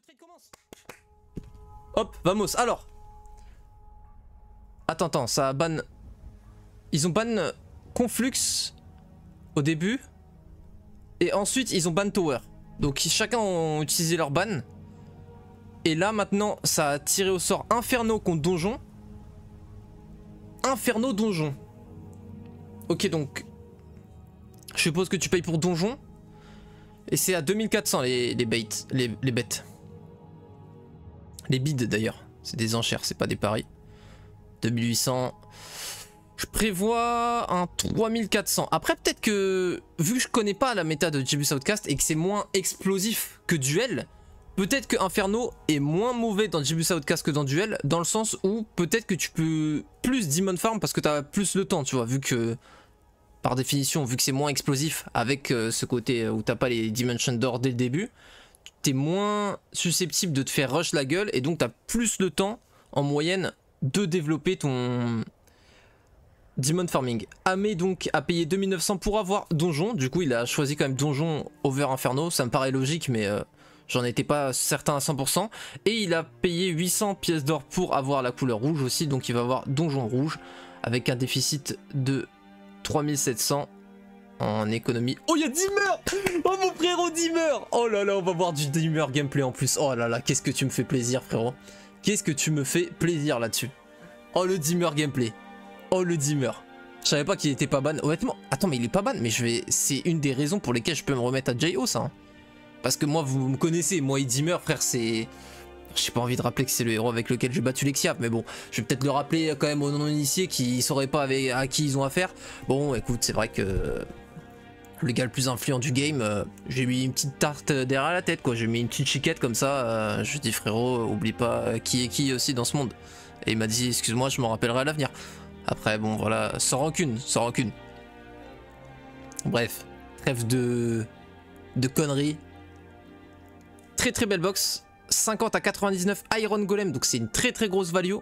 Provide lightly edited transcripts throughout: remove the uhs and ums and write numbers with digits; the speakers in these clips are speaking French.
le trade commence. Hop, vamos. Alors. Attends, ça ban. Ils ont ban Conflux au début. Et ensuite, ils ont ban Tower. Donc chacun ont utilisé leur ban. Et là, maintenant, ça a tiré au sort Inferno contre Donjon. Inferno Donjon. Ok, donc. Je suppose que tu payes pour Donjon. Et c'est à 2400 les bêtes. Les bêtes. Les bids d'ailleurs. C'est des enchères, c'est pas des paris. 2800. Je prévois un 3400. Après, peut-être que, vu que je connais pas la méta de Jeebus Outcast et que c'est moins explosif que Duel, peut-être que Inferno est moins mauvais dans Jeebus Outcast que dans Duel, dans le sens où peut-être que tu peux plus Demon Farm parce que tu as plus le temps, tu vois, vu que, par définition, vu que c'est moins explosif avec ce côté où t'as pas les Dimension d'or dès le début, t'es moins susceptible de te faire rush la gueule et donc t'as plus le temps, en moyenne, de développer ton Demon Farming. Amé donc a payé 2900 pour avoir Donjon, du coup il a choisi quand même Donjon over Inferno, ça me paraît logique mais j'en étais pas certain à 100%. Et il a payé 800 pièces d'or pour avoir la couleur rouge aussi, donc il va avoir Donjon rouge avec un déficit de 3700 en économie. Oh, il y a Dimmer. Oh mon frérot Dimmer. Oh là là, on va voir du Dimmer gameplay en plus. Oh là là, qu'est-ce que tu me fais plaisir frérot. Qu'est-ce que tu me fais plaisir là-dessus. Oh le Dimmer gameplay. Oh le Dimmer. Je savais pas qu'il était pas ban. Honnêtement, attends mais il est pas ban. Mais je vais. C'est une des raisons pour lesquelles je peux me remettre à JO ça. Hein. Parce que moi vous me connaissez, moi et Dimmer frère c'est... J'ai pas envie de rappeler que c'est le héros avec lequel j'ai battu l'Exiap, mais bon, je vais peut-être le rappeler quand même aux non-initiés qui sauraient pas à qui ils ont affaire. Bon, écoute, c'est vrai que le gars le plus influent du game, j'ai mis une petite tarte derrière la tête, quoi. J'ai mis une petite chiquette comme ça. Je lui dis frérot, oublie pas qui est qui aussi dans ce monde. Et il m'a dit, excuse-moi, je m'en rappellerai à l'avenir. Après, bon, voilà, sans rancune, sans rancune. Bref, trêve de conneries. Très très belle box. 50 à 99 Iron Golem, donc c'est une très très grosse value.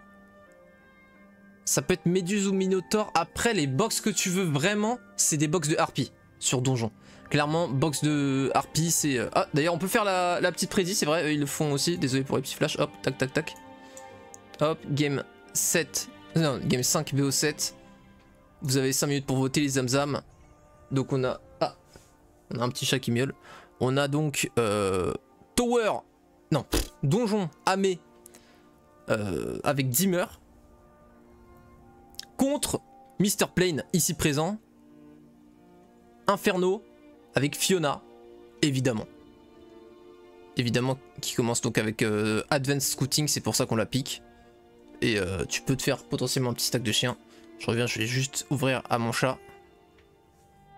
Ça peut être Méduse ou Minotaur. Après, les box que tu veux vraiment, c'est des box de Harpie sur Donjon. Clairement, box de Harpie, c'est... Ah, d'ailleurs, on peut faire la petite prédit, c'est vrai, eux, ils le font aussi. Désolé pour les petits flashs. Hop, tac, tac, tac. Hop, game 7. Non, game 5 BO7. Vous avez 5 minutes pour voter les zamzam. Donc on a... Ah, on a un petit chat qui miaule. On a donc Tower... Non, Donjon Amé avec Dimmer contre Mr. Plane ici présent. Inferno avec Fiona, évidemment. Évidemment, qui commence donc avec Advanced Scouting, c'est pour ça qu'on la pique. Et tu peux te faire potentiellement un petit stack de chiens. Je reviens, je vais juste ouvrir à mon chat.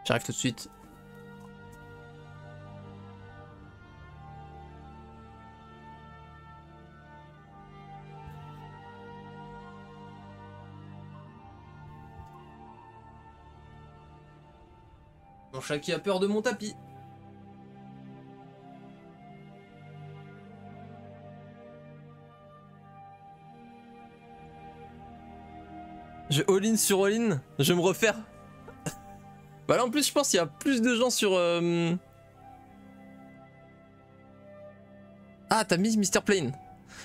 J'arrive tout de suite. Mon chat qui a peur de mon tapis. Je all-in sur all-in. Je vais me refaire. Bah là en plus je pense qu'il y a plus de gens sur... Ah t'as mis Mr. Plane.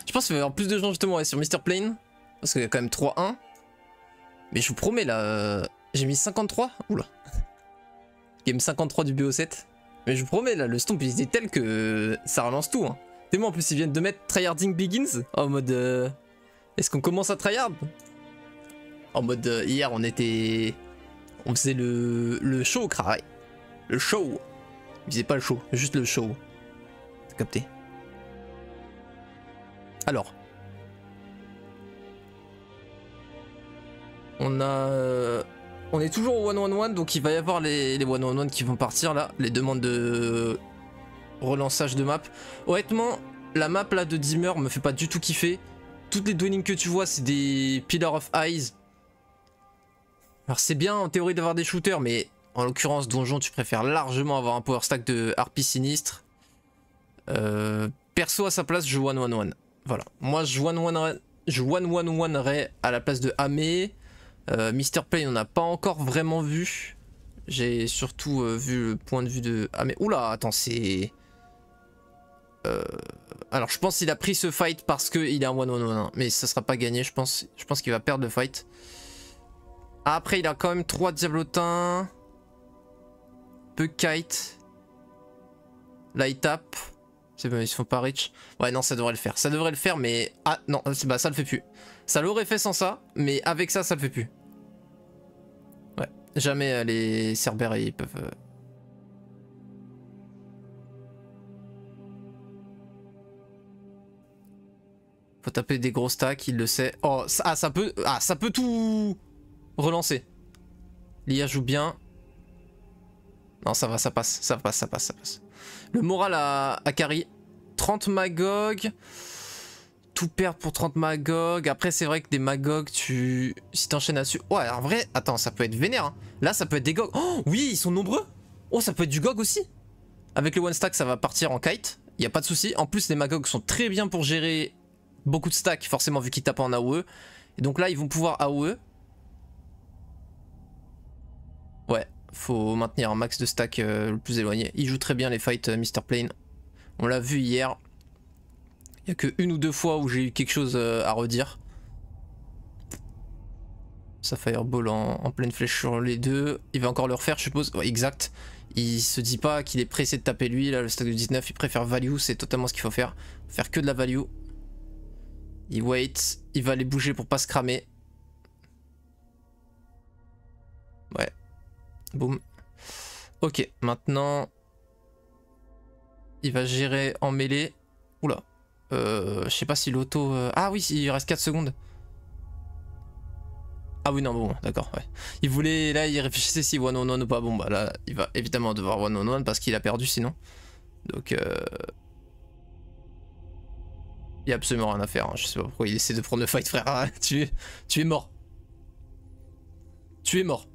Je pense qu'il va y avoir plus de gens justement sur Mr. Plane. Parce qu'il y a quand même 3-1. Mais je vous promets là... J'ai mis 53. Oula. Game 53 du BO7. Mais je vous promets là, le stomp il était tel que ça relance tout. Hein. Et moi en plus ils viennent de mettre Tryharding Begins. En mode... Est-ce qu'on commence à tryhard? En mode hier on était... On faisait le show craray. Le show. Il faisait pas le show, juste le show. T'as capté? Alors. On a... On est toujours au 1-1-1, donc il va y avoir les 1-1-1 qui vont partir là, les demandes de relançage de map. Honnêtement, la map là de Dimmer me fait pas du tout kiffer. Toutes les dwellings que tu vois, c'est des Pillar of Eyes. Alors c'est bien en théorie d'avoir des shooters, mais en l'occurrence Donjon, tu préfères largement avoir un power stack de Harpie sinistre. Perso à sa place, je joue 1-1-1. Voilà, moi je 1-1-1-erais à la place de Amé. Mr. Plane on n'a pas encore vraiment vu. J'ai surtout vu le point de vue de... Ah mais oula attends c'est... Alors je pense qu'il a pris ce fight parce qu'il est un 1-1-1. Mais ça sera pas gagné, je pense. Je pense qu'il va perdre le fight. Après, il a quand même 3 diablotins. Peu kite. Là, il tape. C'est bon, ils se font pas rich. Ouais, non, ça devrait le faire. Ça devrait le faire, mais... Ah, non, bah, ça le fait plus. Ça l'aurait fait sans ça, mais avec ça, ça le fait plus. Ouais, jamais les Cerbères, ils peuvent... Faut taper des gros stacks, il le sait. Oh, ça peut... Ah, ça peut tout relancer. L'IA joue bien. Non, ça va, ça passe. Ça passe, ça passe, ça passe. Le moral à carry. 30 Magog. Tout perdre pour 30 Magog. Après, c'est vrai que des Magog, si t'enchaînes là-dessus... Ouais, en vrai, attends, ça peut être vénère. Hein. Là, ça peut être des GOG. Oh, oui, ils sont nombreux. Oh, ça peut être du GOG aussi. Avec le one stack, ça va partir en kite. Il n'y a pas de souci. En plus, les Magog sont très bien pour gérer beaucoup de stacks, forcément, vu qu'ils tapent en AOE. Et donc là, ils vont pouvoir AOE. Ouais, faut maintenir un max de stack le plus éloigné. Il joue très bien les fights Mr. Plane. On l'a vu hier. Il n'y a que 1 ou 2 fois où j'ai eu quelque chose à redire. Ça fireball en pleine flèche sur les deux. Il va encore le refaire, je suppose. Ouais, exact. Il se dit pas qu'il est pressé de taper lui. Là, le stack de 19, il préfère value. C'est totalement ce qu'il faut faire. Faire que de la value. Il wait. Il va les bouger pour pas se cramer. Ouais. Boum. Ok, maintenant... Il va gérer en mêlée. Oula. Je sais pas si l'auto... Ah oui, il reste 4 secondes. Ah oui, non, bon, d'accord, ouais. Il voulait... Là, il réfléchissait si 1-on-1 ou pas. Bon, bah là, il va évidemment devoir 1-on-1 parce qu'il a perdu sinon. Donc... Il y a absolument rien à faire. Hein. Je sais pas pourquoi il essaie de prendre le fight, frère. Ah, tu es mort. Tu es mort.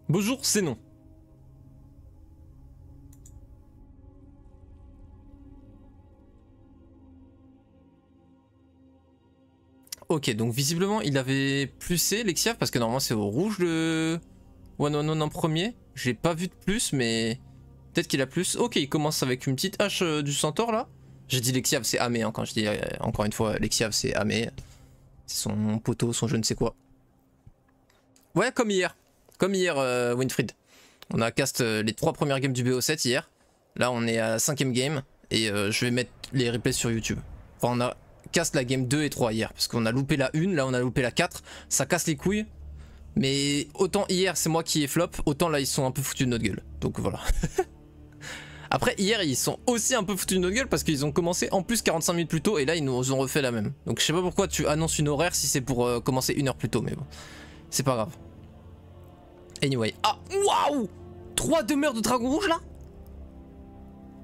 Bonjour, c'est non. Ok, donc visiblement il avait plusé Lexiav parce que normalement c'est au rouge le 1-1-1 en premier. J'ai pas vu de plus, mais peut-être qu'il a plus. Ok, il commence avec une petite hache du centaure là. J'ai dit Lexiav, c'est Amé, hein, quand je dis encore une fois Lexiav, c'est Amé. C'est son poteau, son je ne sais quoi. Ouais, comme hier. Comme hier, Winfried. On a cast les 3 premières games du BO7 hier. Là, on est à la 5ème game. Et je vais mettre les replays sur YouTube. Enfin, on a cast la game 2 et 3 hier. Parce qu'on a loupé la 1, là on a loupé la 4. Ça casse les couilles. Mais autant hier, c'est moi qui ai flop. Autant là, ils sont un peu foutus de notre gueule. Donc voilà. Après, hier, ils sont aussi un peu foutus de notre gueule parce qu'ils ont commencé en plus 45 minutes plus tôt et là, ils nous ont refait la même. Donc, je sais pas pourquoi tu annonces une horaire si c'est pour commencer 1 heure plus tôt, mais bon, c'est pas grave. Anyway. Ah, waouh! 3 demeures de dragon rouge là?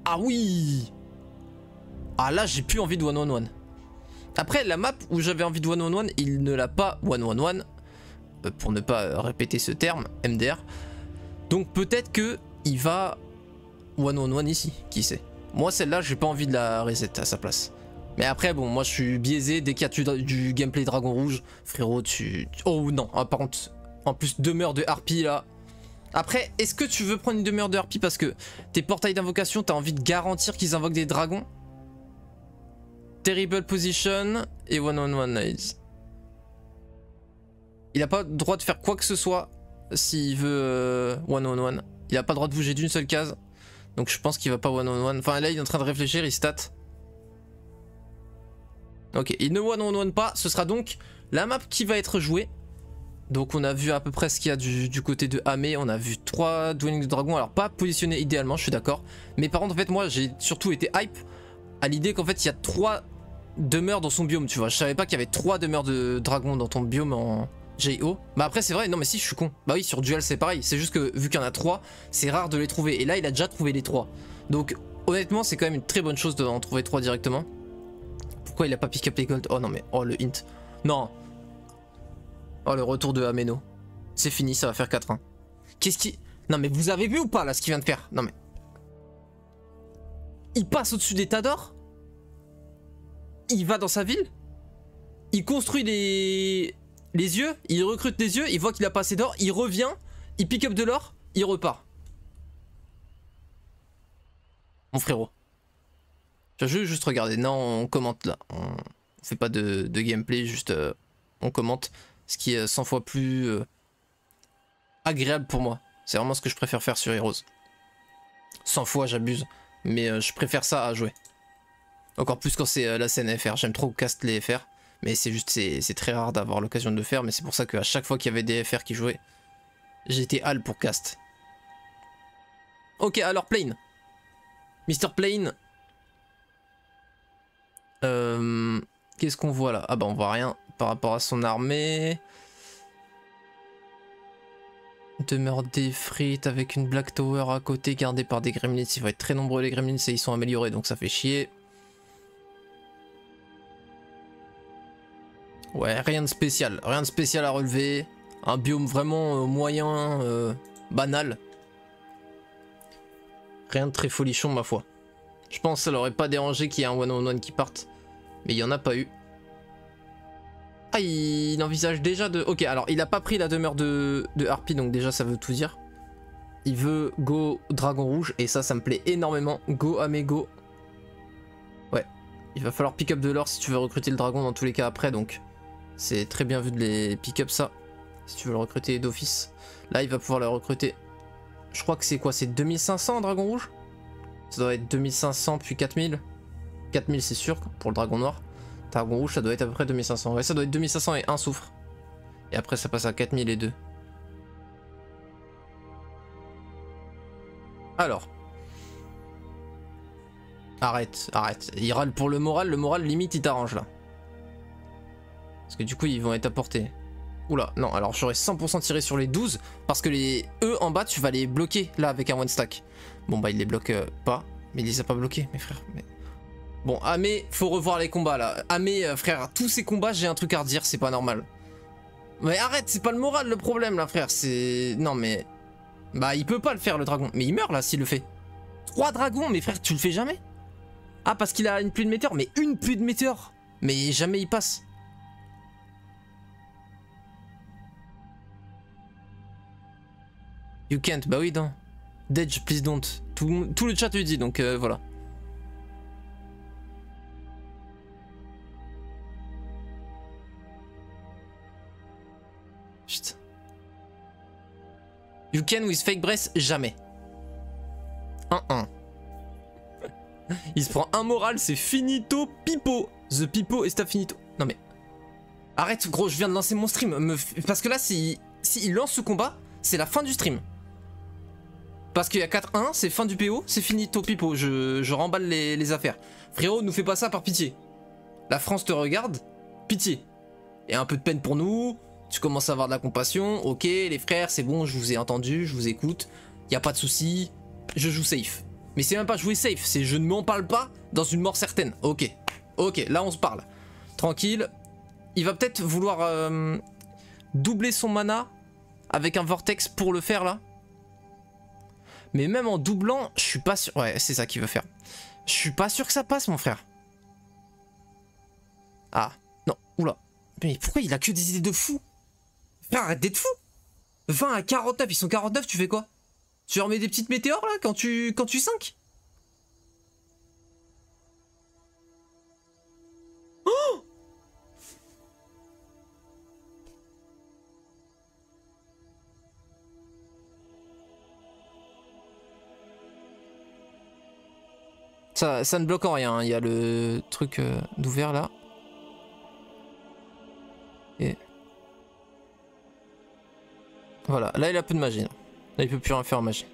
Ah oui! Ah là, j'ai plus envie de 1-1-1. Après, la map où j'avais envie de 1-1-1, il ne l'a pas 1-1-1. Pour ne pas répéter ce terme, MDR. Donc, peut-être que il va 1-1-1 ici, qui sait. Moi celle-là j'ai pas envie de la reset à sa place. Mais après bon moi je suis biaisé dès qu'il y a du gameplay dragon rouge. Frérot Oh non, ah, par contre en plus demeure de harpie là. Après est-ce que tu veux prendre une demeure de harpie parce que tes portails d'invocation t'as envie de garantir qu'ils invoquent des dragons? Terrible position et 1-1-1 nice. Il a pas le droit de faire quoi que ce soit s'il veut 1-1-1. Il a pas le droit de bouger d'une seule case. Donc je pense qu'il va pas 1-on-1. Enfin là il est en train de réfléchir, il stat. Ok, il ne 1-on-1 pas. Ce sera donc la map qui va être jouée. Donc on a vu à peu près ce qu'il y a du côté de Amé. On a vu 3 Dwelling de Dragon. Alors pas positionné idéalement, je suis d'accord. Mais par contre en fait moi j'ai surtout été hype à l'idée qu'en fait il y a 3 demeures dans son biome. Tu vois, je savais pas qu'il y avait 3 demeures de dragon dans ton biome en... JO. Bah après c'est vrai, non mais si je suis con. Bah oui sur Duel c'est pareil, c'est juste que vu qu'il y en a 3, c'est rare de les trouver. Et là il a déjà trouvé les 3. Donc honnêtement c'est quand même une très bonne chose d'en trouver 3 directement. Pourquoi il a pas pick up les gold? Oh non mais, oh le hint. Non. Oh le retour de Ameno. C'est fini, ça va faire 4-1. Qu'est-ce qui... Non mais vous avez vu ou pas là ce qu'il vient de faire? Non mais... Il passe au-dessus des tas d'or. Il va dans sa ville. Il construit les yeux, il recrute les yeux, il voit qu'il a pas assez d'or, il revient, il pick up de l'or, il repart. Mon frérot. Je vais juste regarder. Non, on commente là. On fait pas de gameplay, juste on commente. Ce qui est 100 fois plus agréable pour moi. C'est vraiment ce que je préfère faire sur Heroes. 100 fois, j'abuse. Mais je préfère ça à jouer. Encore plus quand c'est la scène FR. J'aime trop cast les FR. Mais c'est juste, c'est très rare d'avoir l'occasion de le faire. Mais c'est pour ça qu'à chaque fois qu'il y avait des FR qui jouaient, j'étais hal pour cast. Ok, alors Plane. Mr. Plane. Qu'est-ce qu'on voit là? Ah bah on voit rien par rapport à son armée. Demeure des frites avec une Black Tower à côté gardée par des gremlins. Il va être très nombreux les gremlins et ils sont améliorés donc ça fait chier. Ouais, rien de spécial. Rien de spécial à relever. Un biome vraiment moyen, banal. Rien de très folichon ma foi. Je pense que ça l'aurait pas dérangé qu'il y ait un one-on-one qui parte. Mais il n'y en a pas eu. Ah, il envisage déjà de... Ok, alors il a pas pris la demeure de Harpie, donc déjà ça veut tout dire. Il veut go Dragon Rouge, et ça me plaît énormément. Go Amego. Ouais, il va falloir pick up de l'or si tu veux recruter le dragon dans tous les cas après, donc c'est très bien vu de les pick up ça. Si tu veux le recruter d'office. Là, il va pouvoir le recruter. Je crois que c'est quoi? C'est 2500 Dragon Rouge? Ça doit être 2500 puis 4000. 4000 c'est sûr pour le Dragon Noir. Dragon Rouge ça doit être à peu près 2500. Ouais, ça doit être 2500 et 1 soufre. Et après ça passe à 4000 et 2. Alors. Arrête, arrête. Il râle pour le moral limite il t'arrange là. Parce que du coup ils vont être apportés. Oula, non, alors j'aurais 100% tiré sur les 12. Parce que les E en bas tu vas les bloquer là avec un one stack. Bon bah il les bloque pas. Mais il les a pas bloqués mes frères. Mais... Bon, Amé, faut revoir les combats là. Amé, frère, tous ces combats, j'ai un truc à redire, c'est pas normal. Mais arrête, c'est pas le moral le problème là, frère. C'est. Non, mais. Bah, il peut pas le faire le dragon. Mais il meurt là s'il le fait. 3 dragons, mais frère, tu le fais jamais? Ah, parce qu'il a une pluie de météores? Mais une pluie de météores? Mais jamais il passe. You can't, bah oui, non. Dedge, please don't. Tout le chat lui dit, donc voilà. Putain. You can with fake breath, jamais. 1-1. Il se prend un moral, c'est finito pipo. The pipo est finito. Non mais. Arrête gros, je viens de lancer mon stream. Parce que là, si il lance ce combat, c'est la fin du stream. Parce qu'il y a 4-1, c'est fin du PO, c'est finito pipo. Je remballe les affaires. Frérot, nous fais pas ça par pitié. La France te regarde, pitié. Et un peu de peine pour nous. Tu commences à avoir de la compassion. Ok, les frères, c'est bon, je vous ai entendu, je vous écoute. Y a pas de souci. Je joue safe. Mais c'est même pas jouer safe, c'est je ne m'en parle pas dans une mort certaine. Ok, ok, là on se parle. Tranquille. Il va peut-être vouloir doubler son mana avec un vortex pour le faire là. Mais même en doublant, je suis pas sûr. Ouais, c'est ça qu'il veut faire. Je suis pas sûr que ça passe, mon frère. Ah, non, oula. Mais pourquoi il a que des idées de fou? Frère, arrête d'être fou. 20 à 49, ils sont 49, tu fais quoi? Tu leur mets des petites météores là quand tu 5? Oh! Ça ne bloque en rien, hein. Il y a le truc d'ouvert là. Et... Voilà, là il a peu de magie. Là, il peut plus rien faire en magie.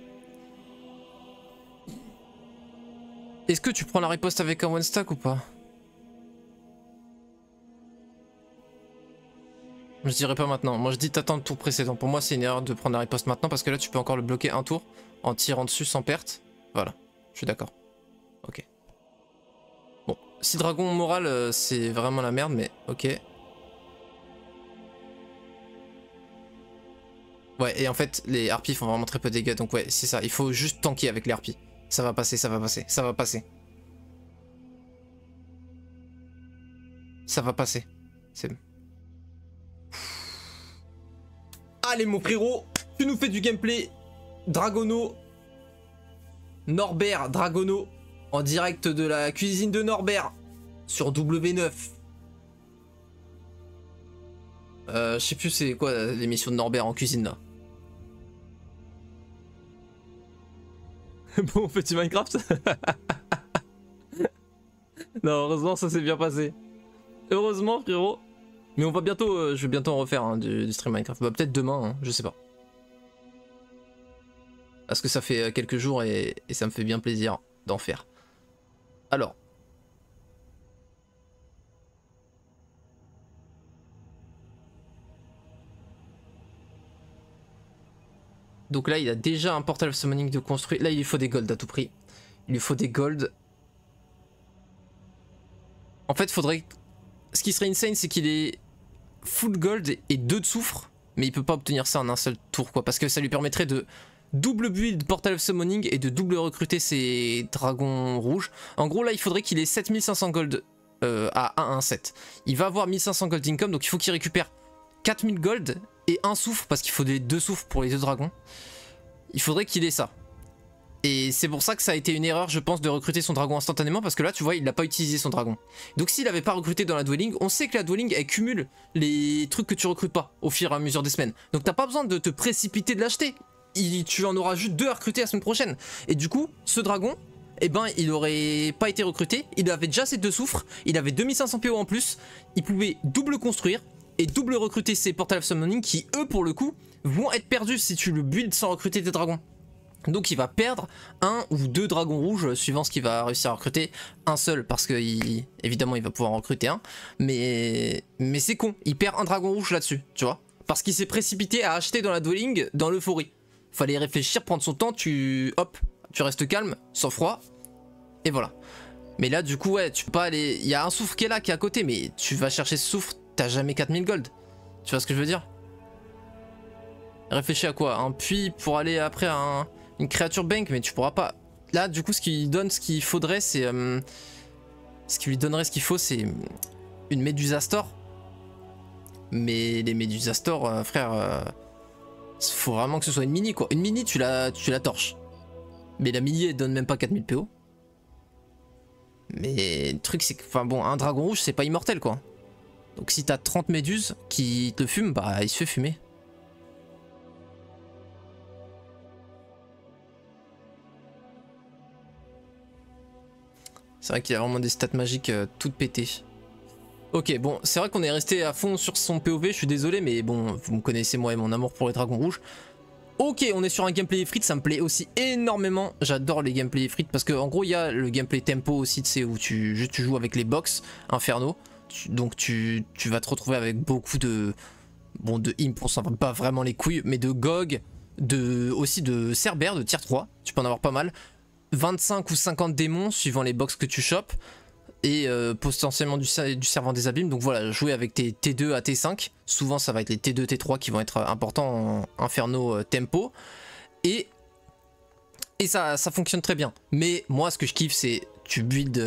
Est-ce que tu prends la riposte avec un one stack ou pas? Je dirais pas maintenant. Moi je dis t'attends le tour précédent. Pour moi c'est une erreur de prendre la riposte maintenant parce que là tu peux encore le bloquer un tour en tirant dessus sans perte. Voilà, je suis d'accord. Ok. Bon, si dragon moral c'est vraiment la merde mais ok. Ouais, et en fait, les harpies font vraiment très peu de dégâts, donc ouais, c'est ça. Il faut juste tanker avec les harpies. Ça va passer, ça va passer, ça va passer. Ça va passer. C'est... Allez, mon frérot, tu nous fais du gameplay. Dragono. Norbert Dragono En direct de la cuisine de Norbert. Sur W9. Je sais plus c'est quoi l'émission de Norbert en cuisine là. Bon petit Minecraft. Non, heureusement ça s'est bien passé. Heureusement frérot. Mais on va bientôt, je vais bientôt en refaire hein, du stream Minecraft. Bah peut-être demain, hein, je sais pas. Parce que ça fait quelques jours et ça me fait bien plaisir d'en faire. Alors. Donc là il a déjà un portal of summoning de construire. Là il lui faut des golds à tout prix. Il lui faut des golds. En fait faudrait... Ce qui serait insane c'est qu'il ait full gold et 2 de soufre. Mais il peut pas obtenir ça en un seul tour quoi. Parce que ça lui permettrait de double build portal of summoning et de double recruter ses dragons rouges. En gros là il faudrait qu'il ait 7500 gold à 1-1-7. Il va avoir 1500 gold income donc il faut qu'il récupère 4000 gold et 1 soufre parce qu'il faut des 2 soufres pour les 2 dragons. Il faudrait qu'il ait ça. Et c'est pour ça que ça a été une erreur je pense de recruter son dragon instantanément parce que là tu vois il n'a pas utilisé son dragon. Donc s'il n'avait pas recruté dans la dwelling, on sait que la dwelling elle cumule les trucs que tu recrutes pas au fur et à mesure des semaines. Donc t'as pas besoin de te précipiter de l'acheter. Tu en auras juste 2 à recruter la semaine prochaine. Et du coup ce dragon, eh ben il aurait pas été recruté, il avait déjà ses 2 soufres, il avait 2500 PO en plus, il pouvait double construire et double recruter ses portals of summoning qui eux pour le coup vont être perdus si tu le builds sans recruter tes dragons. Donc il va perdre 1 ou 2 dragons rouges suivant ce qu'il va réussir à recruter. Un seul parce que évidemment il va pouvoir en recruter un. Mais c'est con, il perd un dragon rouge là-dessus, tu vois. Parce qu'il s'est précipité à acheter dans la dwelling dans l'euphorie. Fallait réfléchir, prendre son temps, hop, tu restes calme, sans froid. Et voilà. Mais là du coup ouais, tu peux pas aller... Il y a un soufre qui est là, qui est à côté, mais tu vas chercher ce soufre, t'as jamais 4000 gold. Tu vois ce que je veux dire? Réfléchis à quoi? Un puits pour aller après à une créature bank, mais tu pourras pas. Là, du coup, ce qui donne ce qu'il faudrait, c'est. Ce qui lui donnerait ce qu'il faut, c'est une Médusastor. Mais les Médusastor, frère, faut vraiment que ce soit une mini, quoi. Une mini, tu la torches. Mais la mini, elle donne même pas 4000 PO. Mais le truc, c'est que. Enfin bon, un dragon rouge, c'est pas immortel, quoi. Donc si t'as 30 méduses qui te fument, bah il se fait fumer. C'est vrai qu'il y a vraiment des stats magiques toutes pétées. Ok, bon, c'est vrai qu'on est resté à fond sur son POV, je suis désolé, mais bon, vous me connaissez moi et mon amour pour les dragons rouges. Ok, on est sur un gameplay Ifrit, ça me plaît aussi énormément. J'adore les gameplays Ifrit parce qu'en gros, il y a le gameplay tempo aussi, tu sais, où tu joues avec les box Inferno. Donc tu vas te retrouver avec beaucoup de... Bon, de imp, on s'en va pas vraiment les couilles, mais de GOG, aussi de Cerbère, de tier 3, tu peux en avoir pas mal. 25 ou 50 démons suivant les box que tu chopes et potentiellement du servant des abîmes. Donc voilà, jouer avec tes T2 à T5, souvent ça va être les T2 T3 qui vont être importants en Inferno tempo et ça fonctionne très bien. Mais moi ce que je kiffe c'est tu build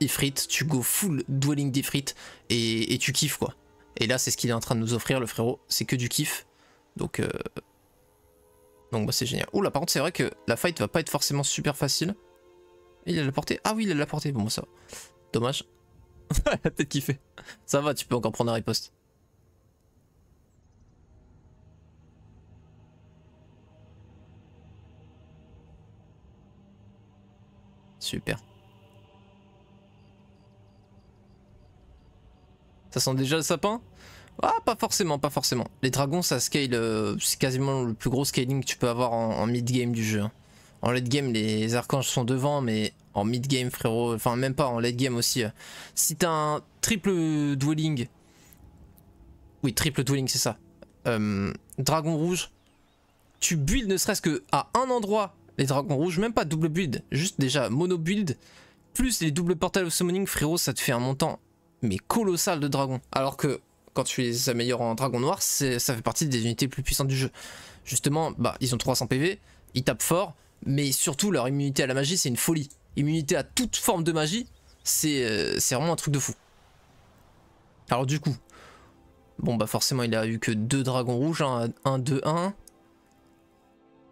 Ifrit, tu go full dwelling d'Ifrit et tu kiffes quoi. Et là c'est ce qu'il est en train de nous offrir le frérot, c'est que du kiff. Donc bah c'est génial. Oula par contre c'est vrai que la fight va pas être forcément super facile. Il a la portée. Ah oui il a la portée. Bon ça va. Dommage. La tête qui fait. Ça va tu peux encore prendre un riposte. Super. Ça sent déjà le sapin? Ah pas forcément, pas forcément. Les dragons ça scale, c'est quasiment le plus gros scaling que tu peux avoir en mid-game du jeu. En late game les archanges sont devant mais en mid-game frérot, enfin même pas en late game aussi. Si t'as un triple dwelling, oui triple dwelling c'est ça, dragon rouge, tu build ne serait-ce que à un endroit les dragons rouges, même pas double build, juste déjà mono build, plus les doubles portals of summoning frérot ça te fait un montant mais colossal de dragons. Alors que quand tu les améliores en dragon noir, ça fait partie des unités plus puissantes du jeu. Justement, bah ils ont 300 PV, ils tapent fort, mais surtout leur immunité à la magie c'est une folie. Immunité à toute forme de magie, c'est vraiment un truc de fou. Alors du coup, bon bah forcément il a eu que 2 dragons rouges, hein, 1, 2,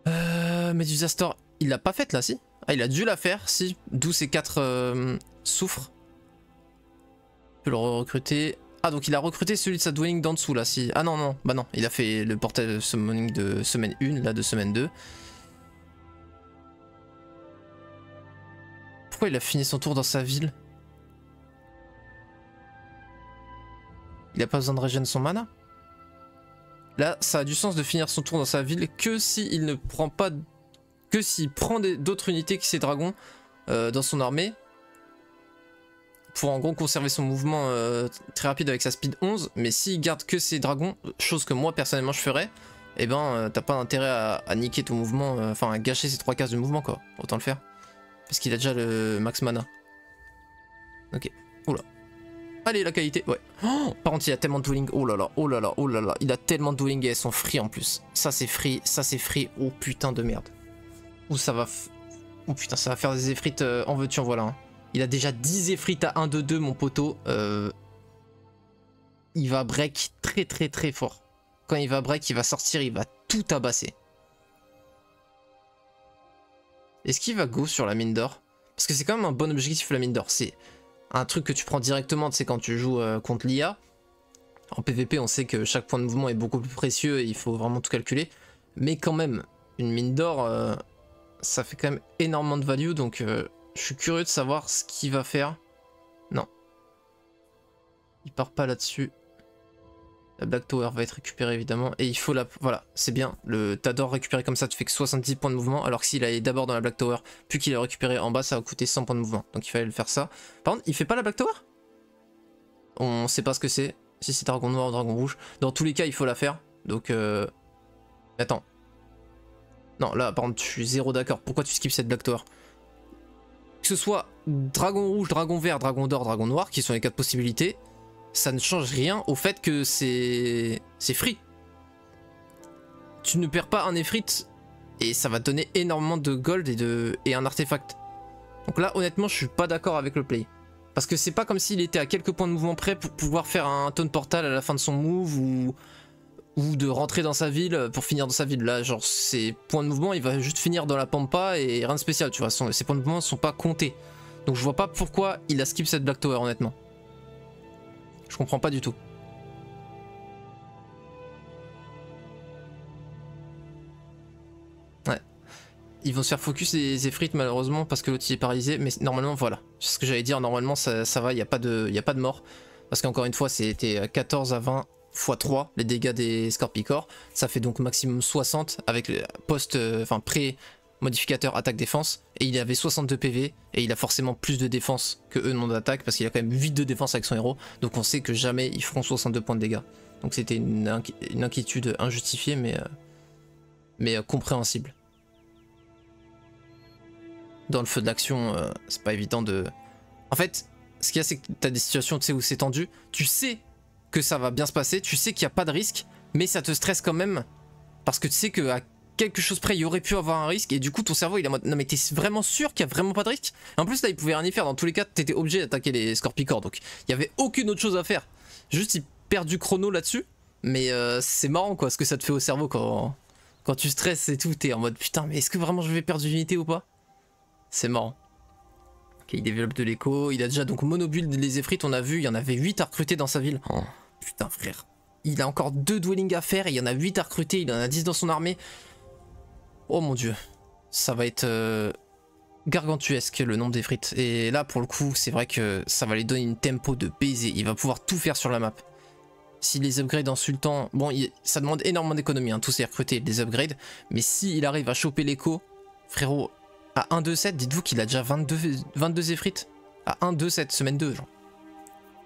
1. Médusastor, il l'a pas faite là si? Ah, il a dû la faire, si. D'où ces 4 soufres. On peut le recruter. Ah, donc il a recruté celui de sa dwelling d'en dessous, là, si. Ah non, non, bah non. Il a fait le portail summoning de semaine 1, là, de semaine 2. Pourquoi il a fini son tour dans sa ville? Il a pas besoin de régénérer son mana? Là, ça a du sens de finir son tour dans sa ville que s'il ne prend pas... Que s'il prend d'autres unités que ses dragons dans son armée. Pour en gros conserver son mouvement très rapide avec sa speed 11. Mais s'il garde que ses dragons, chose que moi personnellement je ferais, eh ben t'as pas intérêt à niquer ton mouvement, enfin à gâcher ces 3 cases de mouvement quoi. Autant le faire. Parce qu'il a déjà le max mana. Ok. Oula. Allez, la qualité, ouais. Oh, par contre, il a tellement de dueling. Oh là là, oh là là, oh là là. Il a tellement de dueling et elles sont free en plus. Ça, c'est free, ça, c'est free. Oh putain de merde. Où ça va. Oh putain, ça va faire des effrites en veux-tu, en voilà. Hein. Il a déjà 10 effrites à 1-2-2, mon poteau. Il va break très très très fort. Quand il va break, il va sortir, il va tout tabasser. Est-ce qu'il va go sur la mine d'or? Parce que c'est quand même un bon objectif, la mine d'or. C'est un truc que tu prends directement, tu sais, quand tu joues contre l'IA. En PvP, on sait que chaque point de mouvement est beaucoup plus précieux et il faut vraiment tout calculer. Mais quand même, une mine d'or, ça fait quand même énormément de value. Donc, je suis curieux de savoir ce qu'il va faire. Non. Il part pas là-dessus. La Black Tower va être récupérée, évidemment. Et il faut la... Voilà, c'est bien. Le Tador récupéré comme ça te fait que 70 points de mouvement. Alors que s'il allait d'abord dans la Black Tower, puis qu'il est récupéré en bas, ça va coûter 100 points de mouvement. Donc il fallait le faire ça. Par contre, il fait pas la Black Tower? On sait pas ce que c'est. Si c'est dragon noir ou dragon rouge. Dans tous les cas, il faut la faire. Donc... Attends. Non, là, par contre, je suis zéro d'accord. Pourquoi tu skips cette Black Tower? Que ce soit dragon rouge, dragon vert, dragon d'or, dragon noir, qui sont les 4 possibilités, ça ne change rien au fait que c'est free. Tu ne perds pas un effrite et ça va te donner énormément de gold et un artefact. Donc là, honnêtement, je suis pas d'accord avec le play. Parce que c'est pas comme s'il était à quelques points de mouvement près pour pouvoir faire un taunt portal à la fin de son move ou de rentrer dans sa ville pour finir dans sa ville. Là, genre, ses points de mouvement, il va juste finir dans la pampa et rien de spécial, tu vois. Ses points de mouvement ne sont pas comptés. Donc je vois pas pourquoi il a skip cette Black Tower, honnêtement. Je comprends pas du tout. Ouais. Ils vont se faire focus les effrites malheureusement parce que l'autre il est paralysé. Mais normalement voilà. C'est ce que j'allais dire. Normalement ça va. Il n'y a pas de mort. Parce qu'encore une fois c'était 14 à 20 x 3 les dégâts des Scorpicors. Ça fait donc maximum 60 avec le post... Enfin pré-modificateur attaque-défense. Et il avait 62 PV. Et il a forcément plus de défense que eux non d'attaque. Parce qu'il a quand même 8 de défense avec son héros. Donc on sait que jamais ils feront 62 points de dégâts. Donc c'était une inquiétude injustifiée mais compréhensible. Dans le feu de l'action, c'est pas évident de... En fait, ce qu'il y a, c'est que tu as des situations où c'est tendu. Tu sais que ça va bien se passer, tu sais qu'il n'y a pas de risque, mais ça te stresse quand même. Parce que tu sais qu'à quelque chose près, il y aurait pu avoir un risque, et du coup, ton cerveau, il est en mode, non mais t'es vraiment sûr qu'il n'y a vraiment pas de risque? En plus, là, il pouvait rien y faire. Dans tous les cas, t'étais obligé d'attaquer les Scorpicors, donc il n'y avait aucune autre chose à faire. Juste, il perd du chrono là-dessus, mais c'est marrant, quoi, ce que ça te fait au cerveau quand tu stresses et tout. T'es en mode, putain, mais est-ce que vraiment je vais perdre une unité ou pas? C'est marrant. Ok, il développe de l'écho. Il a déjà donc monobuild les effrites. On a vu, il y en avait 8 à recruter dans sa ville. Oh, putain, frère. Il a encore 2 dwellings à faire. Et il y en a 8 à recruter. Il en a 10 dans son armée. Oh mon dieu. Ça va être gargantuesque le nombre d'effrites. Et là, pour le coup, c'est vrai que ça va lui donner une tempo de baiser. Il va pouvoir tout faire sur la map. S'il les upgrade en sultan. Bon, ça demande énormément d'économie. Hein, tous ces recrutés, des upgrades. Mais s'il arrive à choper l'écho, frérot. À 1-2-7, dites-vous qu'il a déjà 22 effrites. À 1-2-7, semaine 2, genre.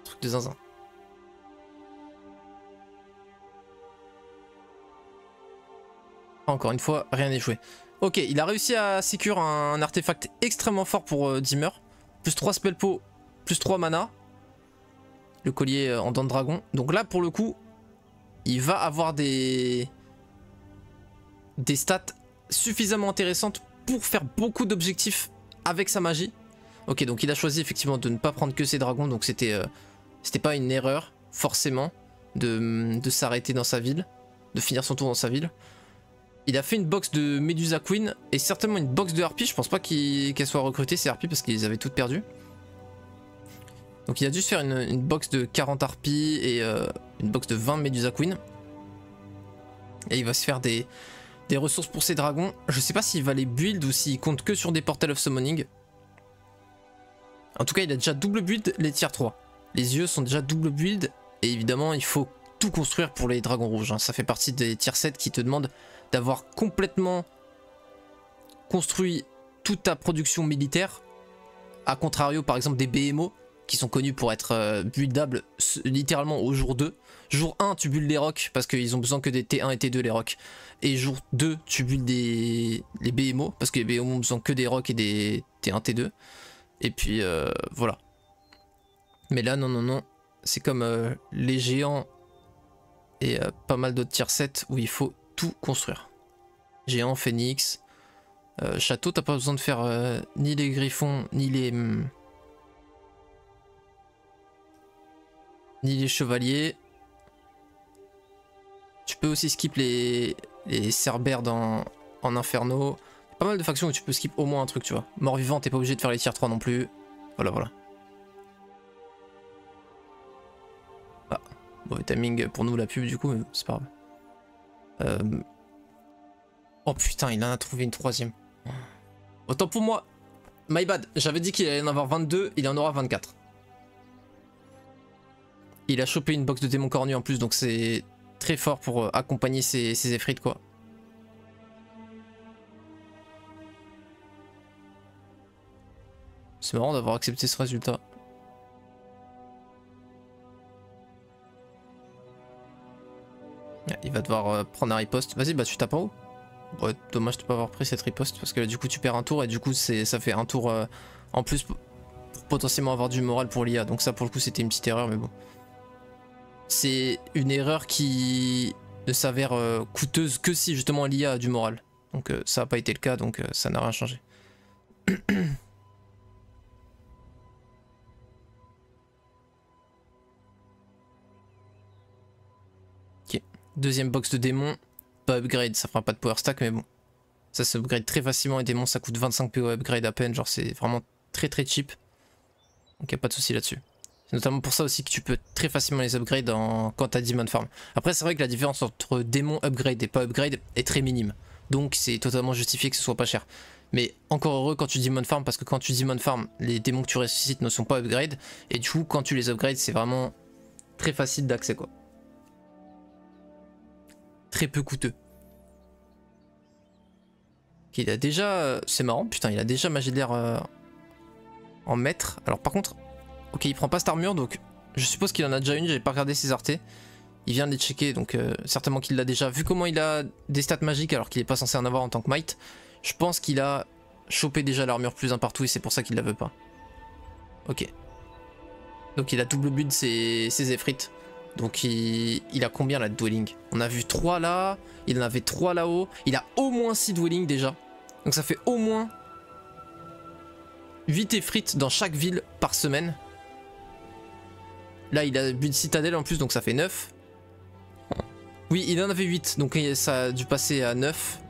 Truc de zinzin. Encore une fois, rien n'est joué. Ok, il a réussi à sécure un artefact extrêmement fort pour Dimmer. Plus 3 spell pot, plus 3 mana. Le collier en dents de dragon. Donc là, pour le coup, il va avoir des stats suffisamment intéressantes pour faire beaucoup d'objectifs avec sa magie. Ok, donc il a choisi effectivement de ne pas prendre que ses dragons, donc c'était pas une erreur, forcément, de s'arrêter dans sa ville, de finir son tour dans sa ville. Il a fait une box de Medusa Queen et certainement une box de Harpie. Je pense pas qu'elle soit recrutée ces Harpies parce qu'ils les avaient toutes perdues. Donc il a dû se faire une box de 40 Harpies et une box de 20 Medusa Queen. Et il va se faire des ressources pour ses dragons. Je sais pas s'il va les build ou s'il compte que sur des Portals of Summoning. En tout cas il a déjà double build les tiers 3. Les yeux sont déjà double build. Et évidemment il faut tout construire pour les dragons rouges. Ça fait partie des tiers 7 qui te demandent d'avoir complètement construit toute ta production militaire. A contrario par exemple des BMO qui sont connus pour être buildables littéralement au jour 2. Jour 1 tu builds les rocks parce qu'ils ont besoin que des T1 et T2 les rocks. Et jour 2 tu builds les BMO parce que les BMO ont besoin que des rocks et des T1, T2. Et puis voilà. Mais là non. C'est comme les géants et pas mal d'autres tiers 7 où il faut tout construire. Géant, phénix, château, t'as pas besoin de faire ni les griffons, ni les chevaliers. Tu peux aussi skip les cerbères en inferno. Pas mal de factions où tu peux skip au moins un truc, tu vois. Mort-vivant, t'es pas obligé de faire les tiers 3 non plus. Voilà. Ah, mauvais timing pour nous la pub du coup, mais c'est pas grave. Oh putain, il en a trouvé une troisième. Autant pour moi, my bad, j'avais dit qu'il allait en avoir 22, il en aura 24. Il a chopé une box de démons cornus en plus, donc c'est très fort pour accompagner ses effrites quoi. C'est marrant d'avoir accepté ce résultat. Il va devoir prendre un riposte. Vas-y, bah tu tapes en haut. Ouais, dommage de pas avoir pris cette riposte parce que là, du coup tu perds un tour et du coup ça fait un tour en plus pour potentiellement avoir du moral pour l'IA. Donc ça pour le coup c'était une petite erreur mais bon. C'est une erreur qui ne s'avère coûteuse que si justement l'IA a du moral. Donc ça n'a pas été le cas donc ça n'a rien changé. Ok, deuxième box de démons. Pas upgrade, ça fera pas de power stack mais bon. Ça se upgrade très facilement, les démons ça coûte 25 PO upgrade à peine, genre c'est vraiment très cheap. Donc y a pas de souci là-dessus. C'est notamment pour ça aussi que tu peux très facilement les upgrade quand t'as Demon Farm. Après c'est vrai que la différence entre démon upgrade et pas upgrade est très minime. Donc c'est totalement justifié que ce soit pas cher. Mais encore heureux quand tu Demon Farm parce que quand tu Demon Farm, les démons que tu ressuscites ne sont pas upgrade. Et du coup quand tu les upgrades c'est vraiment très facile d'accès quoi. Très peu coûteux. Ok, il a déjà... c'est marrant, putain il a déjà magie de l'air en maître. Alors par contre... ok, il prend pas cette armure, donc je suppose qu'il en a déjà une, j'avais pas regardé ses artés. Il vient de les checker, donc certainement qu'il l'a déjà. Vu comment il a des stats magiques alors qu'il est pas censé en avoir en tant que might, je pense qu'il a chopé déjà l'armure plus un partout et c'est pour ça qu'il la veut pas. Ok. Donc il a double build ses effrites. Donc il a combien là de dwelling? On a vu 3 là, il en avait 3 là-haut. Il a au moins 6 dwelling déjà. Donc ça fait au moins 8 effrites dans chaque ville par semaine. Là il a build citadelle en plus donc ça fait 9. Oui il en avait 8 donc ça a dû passer à 9.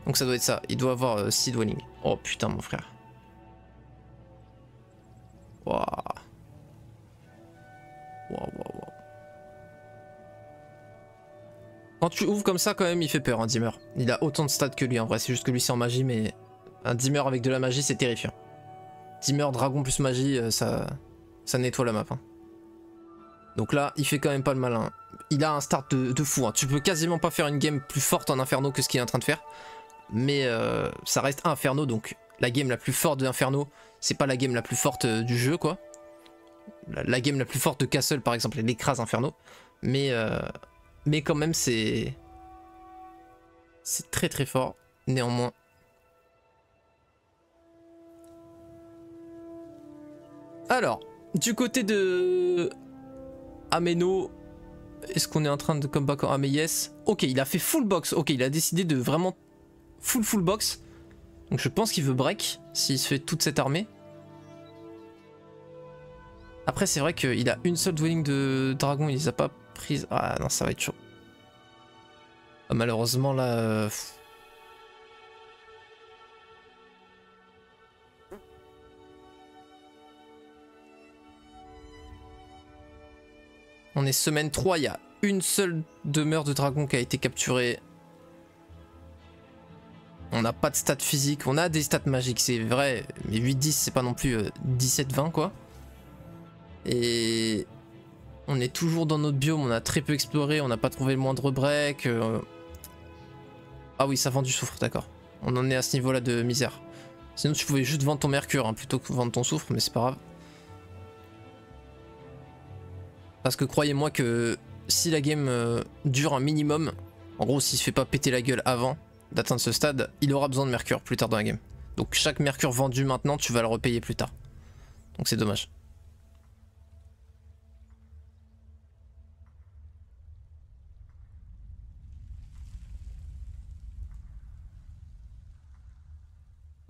Donc ça doit être ça, il doit avoir 6 dwelling. Oh putain mon frère. Waouh. Waouh. Quand tu ouvres comme ça quand même il fait peur un dimmer. Il a autant de stats que lui en vrai, c'est juste que lui c'est en magie mais un dimmer avec de la magie c'est terrifiant. Dimmer, dragon plus magie ça nettoie la map hein. Donc là il fait quand même pas le malin. Il a un start de fou hein. Tu peux quasiment pas faire une game plus forte en Inferno que ce qu'il est en train de faire. Mais ça reste Inferno donc la game la plus forte de Inferno c'est pas la game la plus forte du jeu quoi. La game la plus forte de Castle par exemple elle écrase Inferno. Mais quand même c'est très fort néanmoins. Alors du côté de Ameno, est-ce qu'on est en train de comeback? Ah mais yes. Ok il a fait full box, ok il a décidé de vraiment full box. Donc je pense qu'il veut break s'il se fait toute cette armée. Après c'est vrai qu'il a une seule dwelling de dragon, il les a pas prises. Ah non ça va être chaud. Malheureusement là... On est semaine 3, il y a une seule demeure de dragon qui a été capturée. On n'a pas de stats physiques, on a des stats magiques, c'est vrai, mais 8-10 c'est pas non plus 17-20 quoi. Et on est toujours dans notre biome, on a très peu exploré, on n'a pas trouvé le moindre break. Ah oui, ça vend du soufre, d'accord. On en est à ce niveau là de misère. Sinon tu pouvais juste vendre ton mercure hein, plutôt que vendre ton soufre, mais c'est pas grave. Parce que croyez-moi que si la game dure un minimum, en gros s'il se fait pas péter la gueule avant d'atteindre ce stade, il aura besoin de mercure plus tard dans la game. Donc chaque mercure vendu maintenant, tu vas le repayer plus tard. Donc c'est dommage.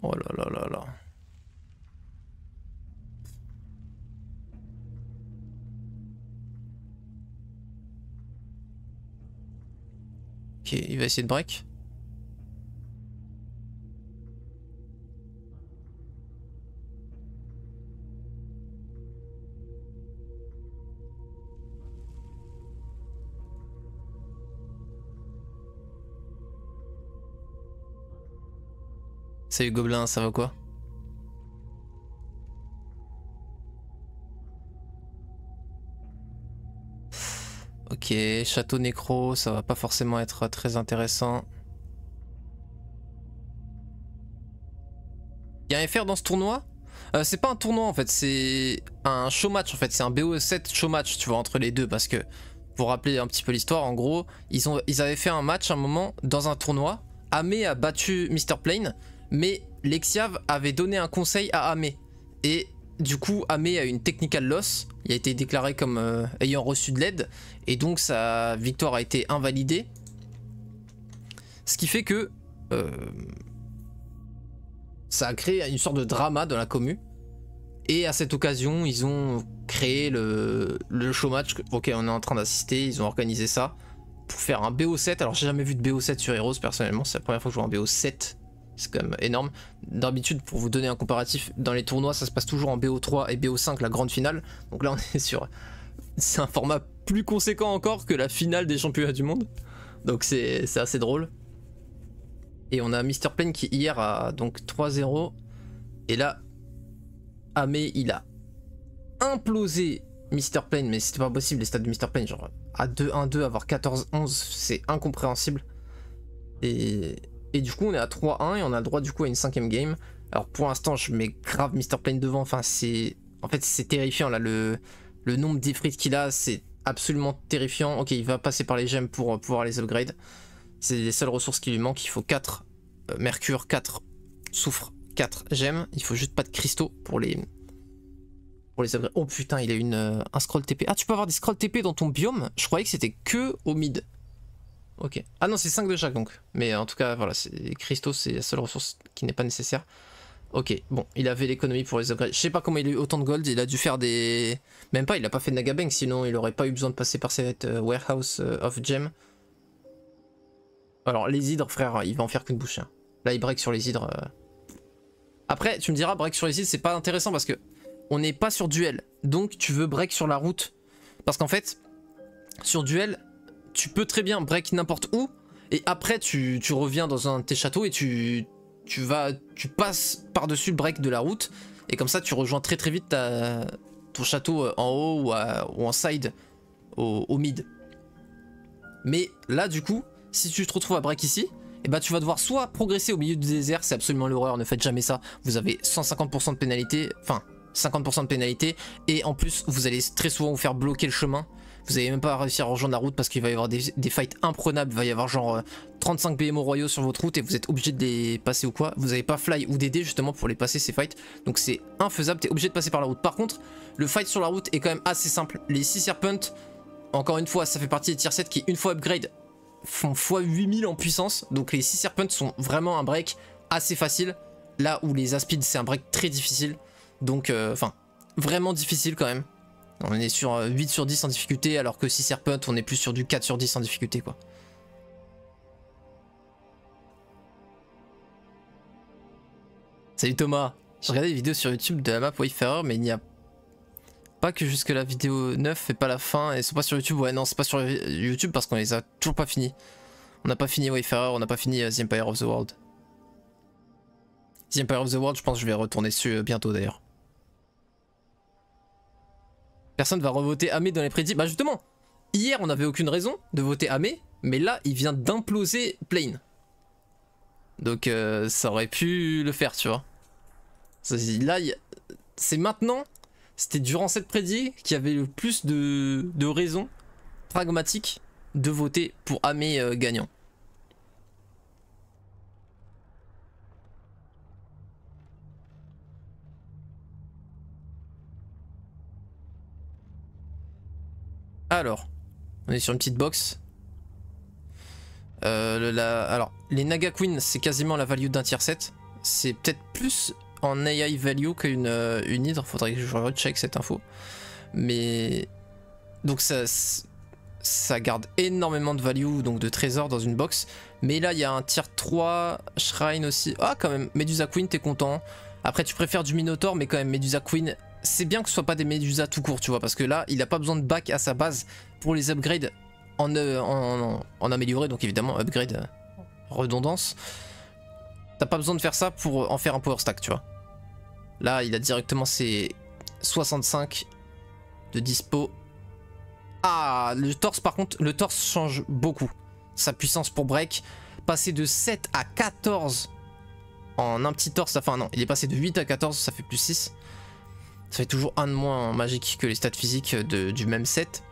Oh là là là là. Ok, il va essayer de break. Salut Gobelin, ça va quoi? Ok, château nécro, ça va pas forcément être très intéressant. Il y a un FR dans ce tournoi? C'est pas un tournoi en fait, c'est un show match en fait, c'est un BO7 show match tu vois entre les deux parce que pour rappeler un petit peu l'histoire, en gros, ils avaient fait un match à un moment dans un tournoi. Amé a battu Mr. Plane, mais Lexiav avait donné un conseil à Amé. Et du coup, Amé a eu une technical loss. Il a été déclaré comme ayant reçu de l'aide. Et donc sa victoire a été invalidée. Ce qui fait que ça a créé une sorte de drama dans la commu. Et à cette occasion, ils ont créé le show match auquel on est en train d'assister. Ils ont organisé ça pour faire un BO7. Alors j'ai jamais vu de BO7 sur Heroes personnellement. C'est la première fois que je vois un BO7. C'est quand même énorme. D'habitude, pour vous donner un comparatif, dans les tournois, ça se passe toujours en BO3 et BO5, la grande finale. Donc là, on est sur... C'est un format plus conséquent encore que la finale des championnats du monde. Donc c'est assez drôle. Et on a Mr. Plane qui hier a donc 3-0. Et là, Amé, il a implosé Mr. Plane. Mais c'était pas possible, les stats de Mr. Plane. Genre, à 2-1-2, avoir 14-11, c'est incompréhensible. Et du coup on est à 3-1 et on a le droit du coup à une 5ème game. Alors pour l'instant je mets grave Mr. Plane devant, enfin c'est... En fait c'est terrifiant là, le nombre d'ifrites qu'il a, c'est absolument terrifiant. Ok, il va passer par les gemmes pour pouvoir les upgrade. C'est les seules ressources qui lui manquent, il faut 4 mercure, 4 soufre, 4 gemmes. Il faut juste pas de cristaux pour les upgrade. Oh putain, il a un scroll TP. Ah tu peux avoir des scroll TP dans ton biome? Je croyais que c'était que au mid. Ok. Ah non, c'est 5 de chaque donc. Mais en tout cas, voilà, les cristaux, c'est la seule ressource qui n'est pas nécessaire. Ok, bon, il avait l'économie pour les upgrades. Je sais pas comment il a eu autant de gold, il a dû faire des... Même pas, il a pas fait de Nagabank, sinon il aurait pas eu besoin de passer par cette Warehouse of Gem. Alors, les hydres, frère, il va en faire qu'une bouchée. Hein. Là, il break sur les hydres. Après, tu me diras, break sur les hydres, c'est pas intéressant parce que on n'est pas sur duel. Donc, tu veux break sur la route. Parce qu'en fait, sur duel... Tu peux très bien break n'importe où et après tu reviens dans un de tes châteaux et tu passes par-dessus le break de la route et comme ça tu rejoins très très vite ton château en haut ou en side au mid. Mais là du coup, si tu te retrouves à break ici, et bah tu vas devoir soit progresser au milieu du désert, c'est absolument l'horreur, ne faites jamais ça. Vous avez 150% de pénalité, enfin 50% de pénalité et en plus vous allez très souvent vous faire bloquer le chemin. Vous n'allez même pas réussir à rejoindre la route parce qu'il va y avoir des fights imprenables. Il va y avoir genre 35 PMO royaux sur votre route et vous êtes obligé de les passer ou quoi. Vous n'avez pas fly ou DD justement pour les passer ces fights. Donc c'est infaisable, tu es obligé de passer par la route. Par contre, le fight sur la route est quand même assez simple. Les 6 Serpents, encore une fois, ça fait partie des tier 7 qui, une fois upgrade, font x8000 en puissance. Donc les 6 Serpents sont vraiment un break assez facile. Là où les Aspides, c'est un break très difficile. Donc, enfin, vraiment difficile quand même. On est sur 8 sur 10 en difficulté alors que 6 Serpent on est plus sur du 4 sur 10 en difficulté quoi. Salut Thomas. J'ai regardé des vidéos sur YouTube de la map Wayfarer, mais il n'y a pas que jusque la vidéo 9 et pas la fin. Et c'est pas sur YouTube. Ouais, non, c'est pas sur YouTube parce qu'on les a toujours pas finis. On n'a pas fini Wayfarer, on n'a pas fini The Empire of the World. The Empire of the World, je pense que je vais retourner dessus bientôt d'ailleurs. Personne va revoter Amé dans les prédits. Bah justement, hier on n'avait aucune raison de voter Amé, mais là il vient d'imploser Plane. Donc ça aurait pu le faire, tu vois. Là, c'est maintenant, c'était durant cette prédit qu'il y avait le plus de raisons pragmatiques de voter pour Amé gagnant. Alors, on est sur une petite box. Alors, les Naga Queen, c'est quasiment la value d'un tier 7. C'est peut-être plus en AI value qu'une une hydre. Faudrait que je recheck cette info. Mais donc ça garde énormément de value, donc de trésors dans une box. Mais là, il y a un tier 3 Shrine aussi. Ah, quand même, Medusa Queen, t'es content. Après, tu préfères du Minotaur, mais quand même, Medusa Queen, c'est bien que ce soit pas des Medusa tout court, tu vois. Parce que là, il a pas besoin de back à sa base pour les upgrades en améliorer. Donc évidemment, upgrade, redondance. T'as pas besoin de faire ça pour en faire un power stack, tu vois. Là, il a directement ses 65 de dispo. Ah, le torse par contre, le torse change beaucoup. Sa puissance pour break, passer de 7 à 14 en un petit torse, enfin non, il est passé de 8 à 14, ça fait plus 6. Ça fait toujours un de moins magique que les stats physiques du même set.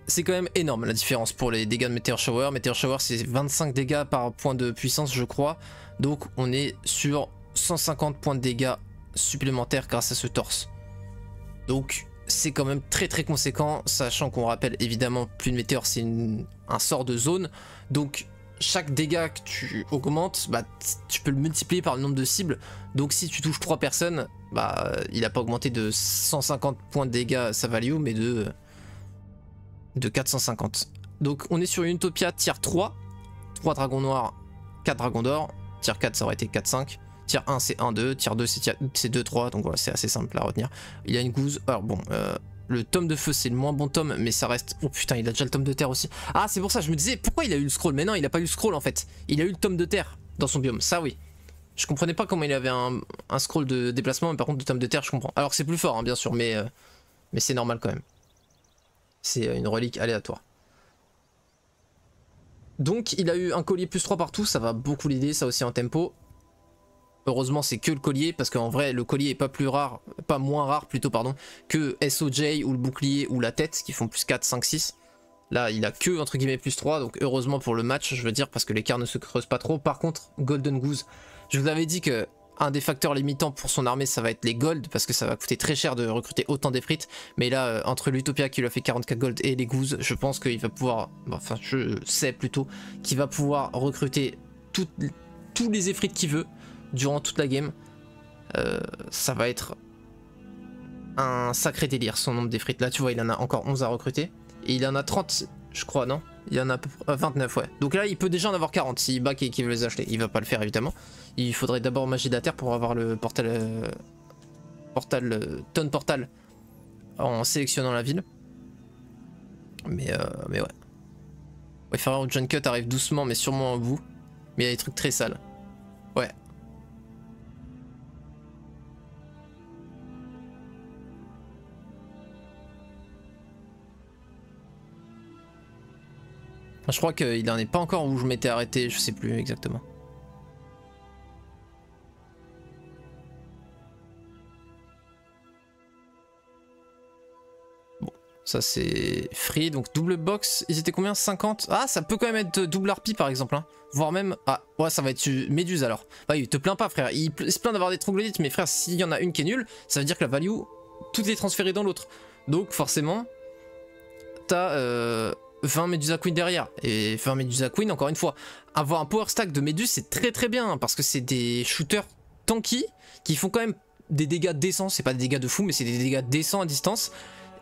C'est quand même énorme la différence pour les dégâts de Meteor Shower. Meteor Shower c'est 25 dégâts par point de puissance je crois. Donc on est sur 150 points de dégâts supplémentaires grâce à ce torse. Donc c'est quand même très très conséquent, sachant qu'on rappelle évidemment plus de météores c'est un sort de zone. Donc chaque dégât que tu augmentes, bah, tu peux le multiplier par le nombre de cibles. Donc si tu touches 3 personnes, bah, il n'a pas augmenté de 150 points de dégâts sa value, mais de 450. Donc on est sur une Utopia tier 3. 3 dragons noirs, 4 dragons d'or. Tier 4 ça aurait été 4-5. Tier 1 c'est 1-2. Tier 2 c'est 2-3. Donc voilà, c'est assez simple à retenir. Il y a une gouze. Alors bon, le tome de feu c'est le moins bon tome, mais ça reste... Oh putain, il a déjà le tome de terre aussi. Ah c'est pour ça, je me disais, pourquoi il a eu le scroll? Mais non, il a pas eu le scroll en fait. Il a eu le tome de terre dans son biome, ça oui. Je comprenais pas comment il avait un scroll de déplacement, mais par contre le tome de terre je comprends. Alors que c'est plus fort hein, bien sûr, mais c'est normal quand même. C'est une relique aléatoire. Donc il a eu un collier plus 3 partout, ça va beaucoup l'aider, ça aussi en tempo. Heureusement c'est que le collier, parce qu'en vrai le collier est pas plus rare, pas moins rare plutôt pardon, que SOJ ou le bouclier ou la tête qui font plus 4, 5, 6. Là il a que entre guillemets plus 3, donc heureusement pour le match je veux dire, parce que l'écart ne se creuse pas trop. Par contre Golden Goose, je vous avais dit que un des facteurs limitants pour son armée ça va être les gold, parce que ça va coûter très cher de recruter autant d'Efrites. Mais là entre l'Utopia qui lui a fait 44 gold et les gooses, je pense qu'il va pouvoir, enfin je sais plutôt qu'il va pouvoir recruter tous les Efrites qu'il veut durant toute la game. Ça va être un sacré délire son nombre d'Efrites. Là tu vois il en a encore 11 à recruter, et il en a 30 je crois, non? Il y en a à peu près 29, ouais. Donc là, il peut déjà en avoir 40 s'il back et qu'il veut les acheter. Il va pas le faire, évidemment. Il faudrait d'abord magie de la terre pour avoir le portal... tonne portal en sélectionnant la ville. Mais ouais. Wayfarer ou John Cut arrive doucement, mais sûrement au bout. Mais il y a des trucs très sales. Ouais. Je crois qu'il en est pas encore où je m'étais arrêté, je sais plus exactement. Bon, ça c'est free, donc double box, ils étaient combien? 50? Ah, ça peut quand même être double harpie par exemple, hein. Voire même... Ah, ouais, ça va être méduse alors. Bah oui, te plains pas frère, il se plaint d'avoir des troglodytes, mais frère, s'il y en a une qui est nulle, ça veut dire que la value, tout est transféré dans l'autre. Donc forcément, t'as... 20 Medusa Queen derrière, et 20 Medusa Queen encore une fois, avoir un power stack de Méduse c'est très très bien, parce que c'est des shooters tanky qui font quand même des dégâts décents, c'est pas des dégâts de fou mais c'est des dégâts décents à distance.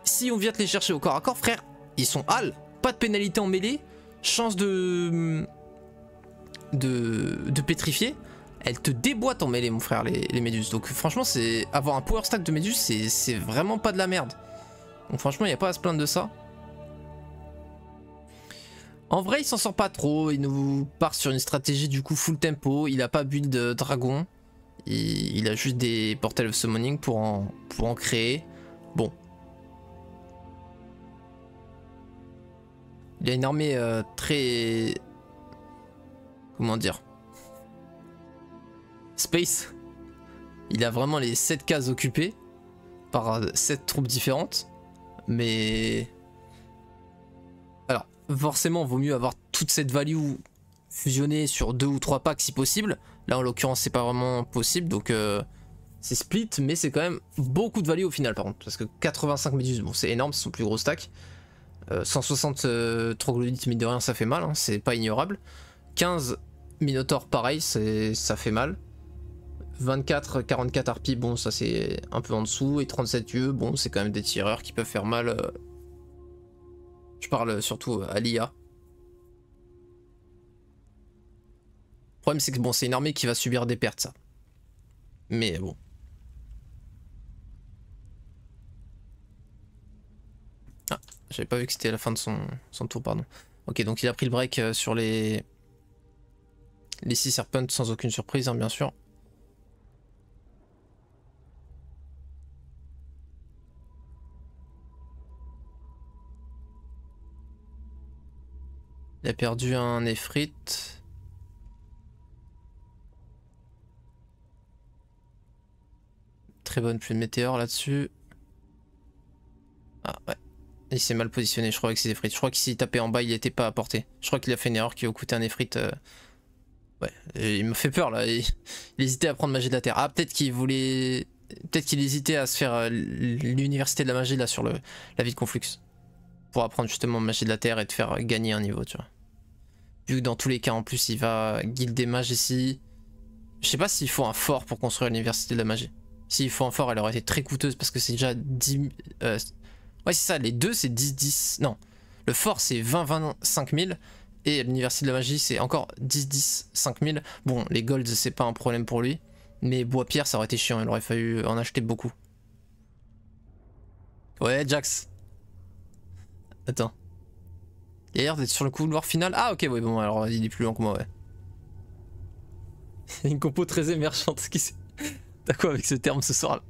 Si on vient te les chercher au corps à corps frère, ils sont hal, pas de pénalité en mêlée, chance de pétrifier, elles te déboîtent en mêlée mon frère les méduses. Donc franchement c'est avoir un power stack de méduses c'est vraiment pas de la merde. Donc franchement il n'y a pas à se plaindre de ça. En vrai il s'en sort pas trop, il nous part sur une stratégie du coup full tempo, il a pas build dragon. Il a juste des portals of summoning pour en créer. Bon. Il a une armée très... Comment dire? Space. Il a vraiment les 7 cases occupées par 7 troupes différentes. Mais... Alors, forcément, vaut mieux avoir toute cette value fusionnée sur 2 ou 3 packs si possible. Là, en l'occurrence, c'est pas vraiment possible. Donc, c'est split, mais c'est quand même beaucoup de value au final, par contre. Parce que 85 méduses, bon, c'est énorme, c'est son plus gros stack. 160 troglodytes, mine de rien, ça fait mal, hein, c'est pas ignorable. 15 minotaures, pareil, ça fait mal. 24, 44 harpies, bon, ça c'est un peu en dessous. Et 37 yeux, bon, c'est quand même des tireurs qui peuvent faire mal. Je parle surtout à l'IA. Le problème, c'est que bon, c'est une armée qui va subir des pertes, ça. Mais bon. Ah, j'avais pas vu que c'était la fin de son tour, pardon. Ok, donc il a pris le break sur les 6 serpents sans aucune surprise, hein, bien sûr. Il a perdu un Efrit. Très bonne pluie de météores là-dessus. Ah ouais. Il s'est mal positionné, je crois, avec ses Efrits. Je crois qu'il s'est tapé en bas, il n'était pas à portée. Je crois qu'il a fait une erreur qui a coûté un Efrit. Ouais, et il me fait peur là. Il hésitait à prendre magie de la terre. Ah, peut-être qu'il voulait. Peut-être qu'il hésitait à se faire l'université de la magie là sur la ville de Conflux. Pour apprendre justement magie de la terre et te faire gagner un niveau, tu vois. Vu que dans tous les cas, en plus, il va guild des mages ici. Je sais pas s'il faut un fort pour construire l'université de la magie. S'il faut un fort, elle aurait été très coûteuse parce que c'est déjà 10... ouais, c'est ça, les deux, c'est 10-10... Non, le fort, c'est 20-25 000. Et l'université de la magie, c'est encore 10-10-5 000. Bon, les golds, c'est pas un problème pour lui. Mais bois-pierre, ça aurait été chiant. Il aurait fallu en acheter beaucoup. Ouais, Jax. Attends. Il a l'air d'être sur le couloir final. Ah, ok, ouais, bon, alors il est plus lent que moi, ouais. Une compo très émergente. T'as quoi avec ce terme ce soir là?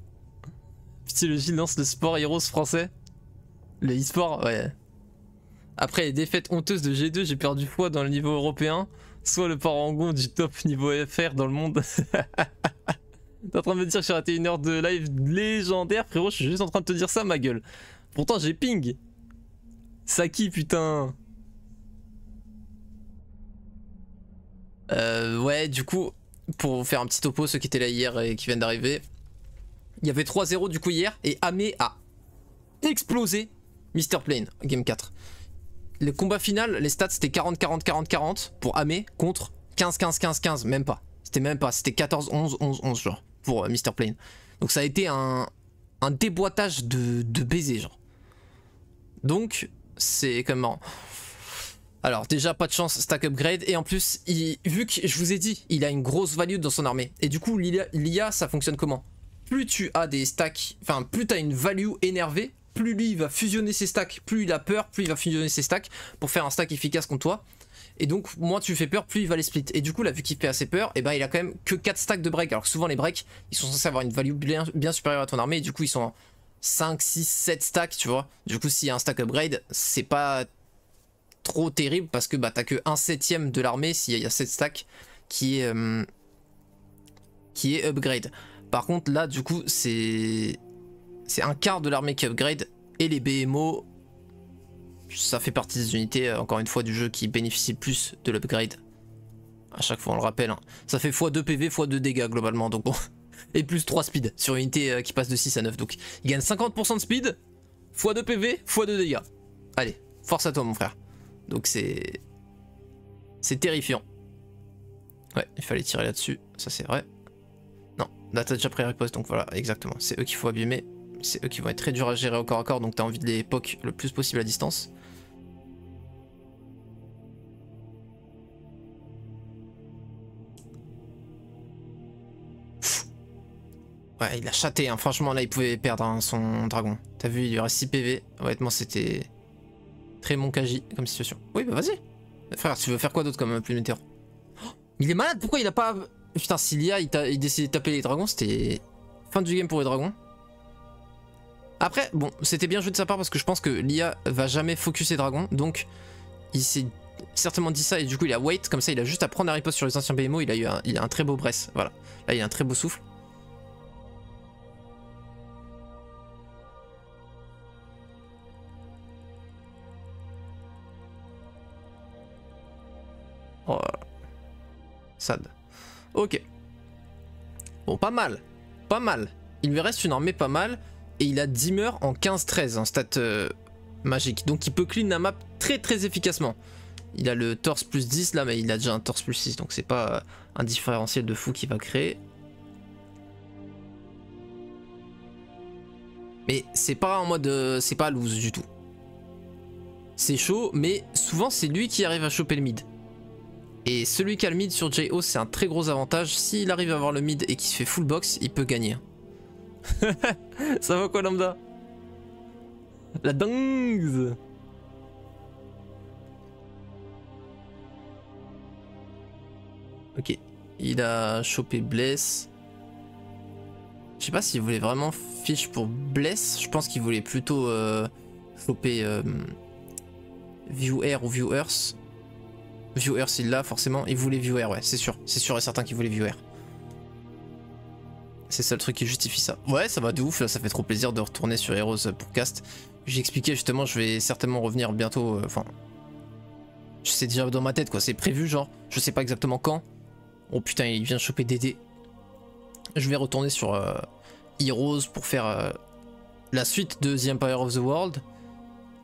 Putain, le Gilles lance le sport heroes français. Le e-sport, ouais. Après les défaites honteuses de G2, j'ai perdu foi dans le niveau européen. Soit le parangon du top niveau FR dans le monde. T'es en train de me dire que j'ai raté une heure de live légendaire, frérot? Je suis juste en train de te dire ça, ma gueule. Pourtant, j'ai ping. Saki, putain. Ouais, du coup, pour faire un petit topo, ceux qui étaient là hier et qui viennent d'arriver, il y avait 3-0 du coup hier et Amé a explosé Mr. Plane, game 4. Le combat final, les stats c'était 40-40-40-40 pour Amé contre 15-15-15-15, même pas. C'était même pas, c'était 14-11-11-11 genre pour Mr. Plane. Donc ça a été un déboîtage de baiser genre. Donc c'est quand même marrant. Alors déjà pas de chance stack upgrade et en plus vu que je vous ai dit il a une grosse value dans son armée et du coup l'IA ça fonctionne comment? Plus tu as des stacks, enfin plus tu as une value énervée, plus lui il va fusionner ses stacks, plus il a peur, plus il va fusionner ses stacks pour faire un stack efficace contre toi. Et donc moins tu fais peur, plus il va les split. Et du coup là vu qu'il fait assez peur, et ben il a quand même que 4 stacks de break. Alors que souvent les breaks ils sont censés avoir une value bien supérieure à ton armée et du coup ils sont en 5, 6, 7 stacks tu vois. Du coup s'il y a un stack upgrade c'est pas trop terrible parce que bah t'as que 1/7 de l'armée s'il y a 7 stacks qui est upgrade. Par contre là du coup c'est un quart de l'armée qui upgrade et les BMO ça fait partie des unités encore une fois du jeu qui bénéficient le plus de l'upgrade. À chaque fois on le rappelle hein. Ça fait x2 PV x2 dégâts globalement donc bon. Et plus 3 speed sur une unité qui passe de 6 à 9 donc il gagne 50% de speed x2 PV x2 dégâts. Allez force à toi mon frère. Donc c'est terrifiant. Ouais, il fallait tirer là-dessus, ça c'est vrai. Non, là t'as déjà pris riposte, donc voilà, exactement. C'est eux qu'il faut abîmer. C'est eux qui vont être très durs à gérer au corps à corps, donc t'as envie de les poke le plus possible à distance. Ouais, il a chaté, hein. Franchement, là, il pouvait perdre hein, son dragon. T'as vu, il lui reste 6 PV. Honnêtement, c'était très Monkaji comme situation. Oui, bah vas-y. Frère, tu veux faire quoi d'autre comme plume météore? Oh, il est malade, pourquoi il a pas... Putain, s'il y a, il décidait de taper les dragons, c'était fin du game pour les dragons. Après, bon, c'était bien joué de sa part parce que je pense que l'IA va jamais focus les dragons. Donc, il s'est certainement dit ça et du coup, il a wait. Comme ça, il a juste à prendre la riposte sur les anciens BMO. Il a un très beau Bress. Voilà. Là, il a un très beau souffle. Oh. Sad. Ok. Bon, pas mal. Pas mal. Il lui reste une armée pas mal. Et il a 10 meurs en 15-13 en stat magique. Donc il peut clean la map très très efficacement. Il a le torse plus 10 là, mais il a déjà un torse plus 6. Donc c'est pas un différentiel de fou qu'il va créer. Mais c'est pas en mode... c'est pas loose du tout. C'est chaud, mais souvent c'est lui qui arrive à choper le mid. Et celui qui a le mid sur JO, c'est un très gros avantage. S'il arrive à avoir le mid et qu'il se fait full box, il peut gagner. Ça va quoi lambda? La dingue. Ok, il a chopé Bless. Je sais pas s'il voulait vraiment fiche pour Bless. Je pense qu'il voulait plutôt choper Viewer ou Viewers. Viewers il l'a forcément. Il voulait Viewer, ouais, c'est sûr. C'est sûr et certain qu'il voulait Viewer. C'est ça le truc qui justifie ça. Ouais, ça va de ouf, là, ça fait trop plaisir de retourner sur Heroes pour cast. J'ai expliqué justement, je vais certainement revenir bientôt. Enfin, je sais déjà dans ma tête quoi, c'est prévu genre. Je sais pas exactement quand. Oh putain, il vient choper DD. Je vais retourner sur Heroes pour faire la suite de The Empire of the World.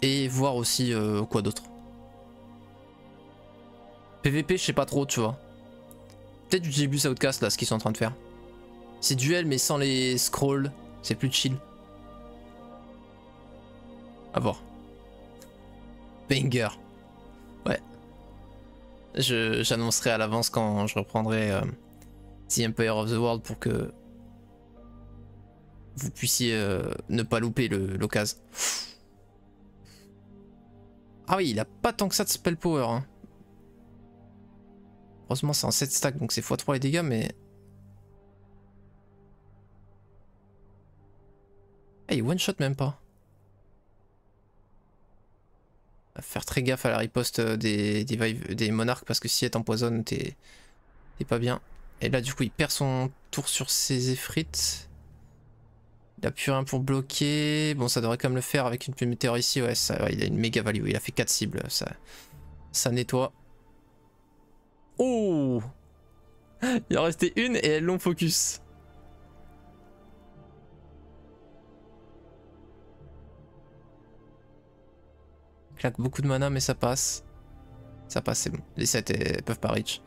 Et voir aussi quoi d'autre. PVP, je sais pas trop, tu vois. Peut-être du Gibus Outcast là, ce qu'ils sont en train de faire. C'est duel mais sans les scrolls, c'est plus chill. À voir. Banger. Ouais. J'annoncerai à l'avance quand je reprendrai The Empire of the World pour que vous puissiez ne pas louper l'occasion. Ah oui, il a pas tant que ça de spell power. Hein. Heureusement c'est en 7 stack donc c'est x3 les dégâts mais... Ah, il one shot même pas. Va faire très gaffe à la riposte des monarques parce que si elle t'empoisonne t'es pas bien. Et là du coup il perd son tour sur ses effrites. Il a plus rien pour bloquer. Bon ça devrait quand même le faire avec une plume météore ici. Ouais, ouais, il a une méga value. Il a fait 4 cibles. Ça nettoie. Oh. Il en restait une et elles l'ont focus. Claque beaucoup de mana mais ça passe. Ça passe, c'est bon. Les 7 peuvent pas reach.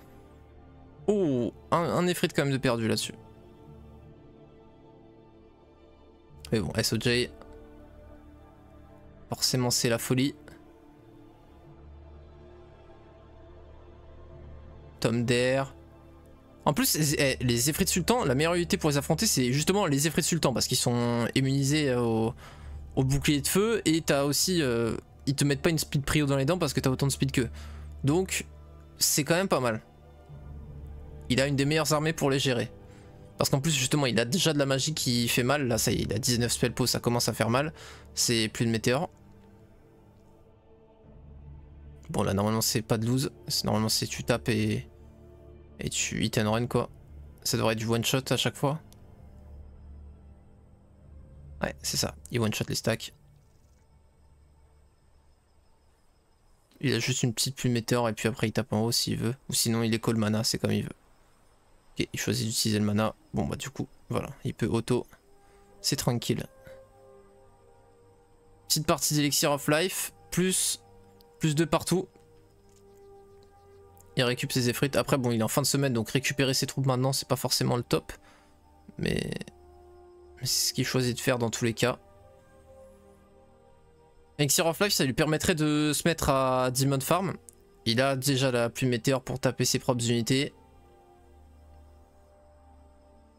Oh, un effrit quand même de perdu là-dessus. Mais bon, SOJ. Forcément c'est la folie. Tom d'air. En plus, les Effrits de Sultan, la meilleure unité pour les affronter, c'est justement les Effrits de Sultan parce qu'ils sont immunisés au bouclier de feu et t'as aussi... ils te mettent pas une speed prio dans les dents parce que t'as autant de speed qu'eux. Donc, c'est quand même pas mal. Il a une des meilleures armées pour les gérer. Parce qu'en plus, justement, il a déjà de la magie qui fait mal. Là, ça y est, il a 19 spell pots, ça commence à faire mal. C'est plus de météore. Bon, là, normalement, c'est pas de lose. Normalement, c'est tu tapes et tu hit and run, quoi. Ça devrait être du one shot à chaque fois. Ouais, c'est ça. Il one shot les stacks. Il a juste une petite plume météore et puis après il tape en haut s'il veut. Ou sinon il écho le mana, c'est comme il veut. Ok, il choisit d'utiliser le mana. Bon bah du coup, voilà, il peut auto. C'est tranquille. Petite partie d'Elixir of Life, plus 2 partout. Il récupère ses effrites. Après bon, il est en fin de semaine, donc récupérer ses troupes maintenant, c'est pas forcément le top. Mais c'est ce qu'il choisit de faire dans tous les cas. Elixir of Life, ça lui permettrait de se mettre à Demon Farm. Il a déjà la plume météore pour taper ses propres unités.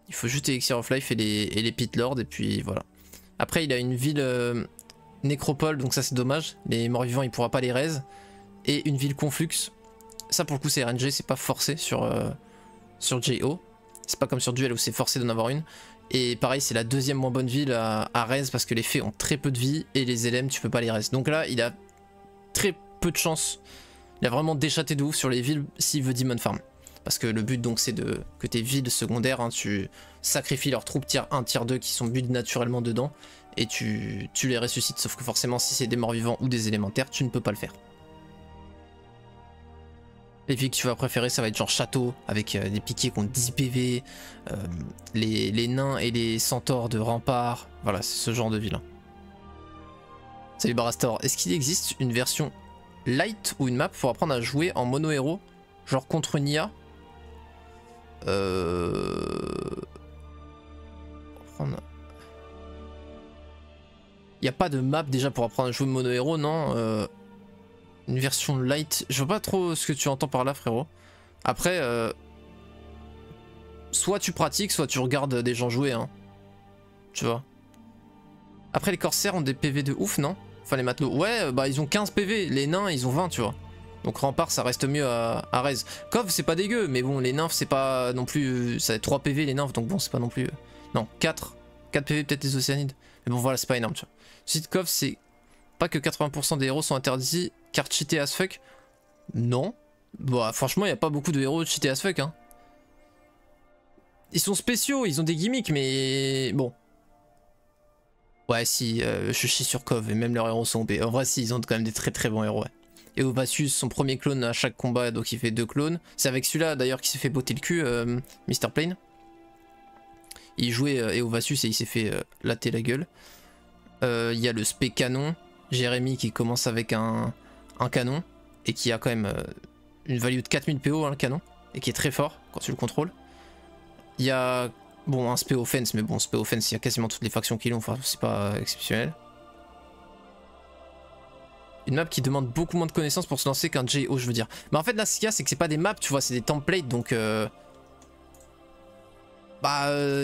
Il faut juste Elixir of Life et les Pit Lords et puis voilà. Après il a une ville nécropole, donc ça c'est dommage. Les morts vivants il pourra pas les raise. Et une ville conflux. Ça pour le coup c'est RNG, c'est pas forcé sur JO. C'est pas comme sur Duel où c'est forcé d'en avoir une. Et pareil c'est la deuxième moins bonne ville à raise parce que les fées ont très peu de vie et les LM tu peux pas les raise. Donc là il a très peu de chance. Il a vraiment déchaté de ouf sur les villes s'il veut Demon Farm. Parce que le but donc c'est que tes villes secondaires, hein, tu sacrifies leurs troupes tier 1, tier 2 qui sont build naturellement dedans et tu les ressuscites. Sauf que forcément si c'est des morts vivants ou des élémentaires, tu ne peux pas le faire. Les villes que tu vas préférer ça va être genre château avec des piquiers qui ont 10 PV, les nains et les centaures de rempart. Voilà c'est ce genre de ville. Salut Barastor, est-ce qu'il existe une version light ou une map pour apprendre à jouer en mono héros, genre contre une IA? Il n'y a pas de map déjà pour apprendre à jouer mono héros, non. Une version light, je vois pas trop ce que tu entends par là frérot. Après soit tu pratiques, soit tu regardes des gens jouer, hein. Tu vois. Après les corsaires ont des PV de ouf, non? Enfin les matelots, ouais bah ils ont 15 PV, les nains ils ont 20 tu vois. Donc rempart ça reste mieux à raise. Cov c'est pas dégueu, mais bon les nymphes c'est pas non plus, ça a 3 PV les nymphes donc bon c'est pas non plus, non 4 PV peut-être les océanides. Mais bon voilà c'est pas énorme tu vois. Site Cov c'est pas que 80% des héros sont interdits car cheatés as fuck. Non, bah franchement il y a pas beaucoup de héros cheatés as fuck hein. Ils sont spéciaux, ils ont des gimmicks mais bon. Ouais si, je chie sur Cov et même leurs héros sont OP. En vrai si ils ont quand même des très très bons héros ouais. Et Ovasius, son premier clone à chaque combat, donc il fait 2 clones. C'est avec celui-là d'ailleurs qu'il s'est fait botter le cul, Mr. Plane. Il jouait Eovasius et il s'est fait latter la gueule. Il y a le spé canon, Jérémy qui commence avec un canon et qui a quand même une value de 4000 PO, hein, le canon, et qui est très fort quand tu le contrôles. Il y a bon un spé offense, mais bon, spé offense, il y a quasiment toutes les factions qui l'ont, enfin c'est pas exceptionnel. Une map qui demande beaucoup moins de connaissances pour se lancer qu'un JO, je veux dire. Mais en fait, là, ce qu'il y a, c'est que c'est pas des maps, tu vois, c'est des templates, donc...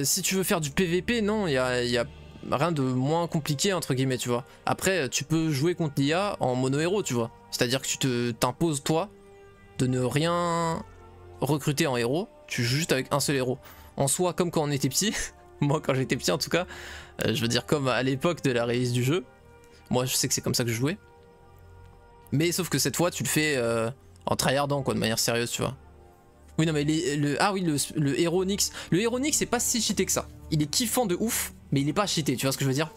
si tu veux faire du PVP, non, il y a rien de moins compliqué, entre guillemets, tu vois. Après, tu peux jouer contre l'IA en mono-héros, tu vois. C'est-à-dire que tu t'imposes, toi, de ne rien recruter en héros, tu joues juste avec un seul héros. En soi, comme quand on était petit, moi, quand j'étais petit, en tout cas, je veux dire, comme à l'époque de la release du jeu, moi, je sais que c'est comme ça que je jouais. Mais sauf que cette fois tu le fais en tryhardant quoi, de manière sérieuse tu vois. Oui non mais le héros Nyx. Le héros Nyx c'est pas si cheaté que ça. Il est kiffant de ouf mais il est pas cheaté, tu vois ce que je veux dire.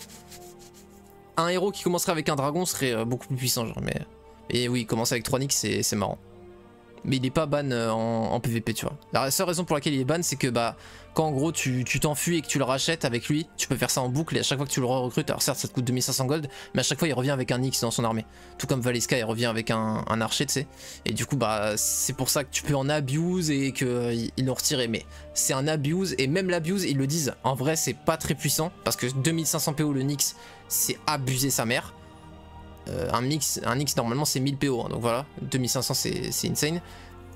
Un héros qui commencerait avec un dragon serait beaucoup plus puissant genre mais... Et oui commencer avec 3 Nyx c'est marrant. Mais il est pas ban en PVP tu vois. La seule raison pour laquelle il est ban c'est que bah quand en gros tu t'enfuis et que tu le rachètes avec lui, tu peux faire ça en boucle et à chaque fois que tu le recrutes, alors certes ça te coûte 2500 gold, mais à chaque fois il revient avec un Nyx dans son armée. Tout comme Valeska il revient avec un archer tu sais. Et du coup bah c'est pour ça que tu peux en abuse et qu'ils l'ont retiré. Mais c'est un abuse et même l'abuse ils le disent. En vrai c'est pas très puissant parce que 2500 PO le Nyx c'est abuser sa mère. Un Nyx normalement c'est 1000 PO hein, donc voilà 2500 c'est insane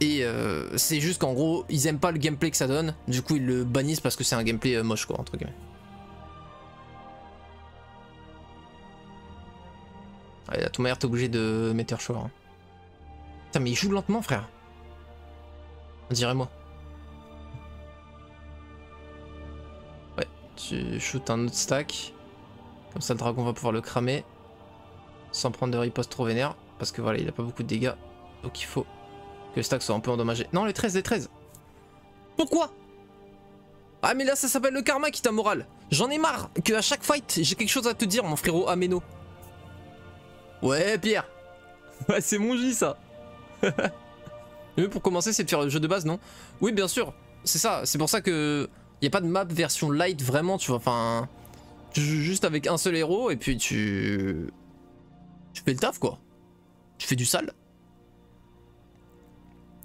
et c'est juste qu'en gros ils aiment pas le gameplay que ça donne, du coup ils le bannissent parce que c'est un gameplay moche quoi entre guillemets. Ouais, à tout manière t'es obligé de mettre Shore hein. Putain mais il joue lentement frère, on dirait moi. Ouais tu shootes un autre stack comme ça le dragon va pouvoir le cramer sans prendre de riposte trop vénère, parce que voilà il a pas beaucoup de dégâts, donc il faut que le stack soit un peu endommagé. Non les 13. Pourquoi? Ah mais là ça s'appelle le karma qui t'a moral. J'en ai marre que à chaque fight j'ai quelque chose à te dire mon frérot Ameno. Ouais Pierre. Ouais c'est mon J ça. Mais pour commencer c'est de faire le jeu de base non? Oui bien sûr, c'est ça, c'est pour ça que y a pas de map version light vraiment tu vois, enfin... Tu joues juste avec un seul héros et puis tu fais le taf quoi. Tu fais du sale.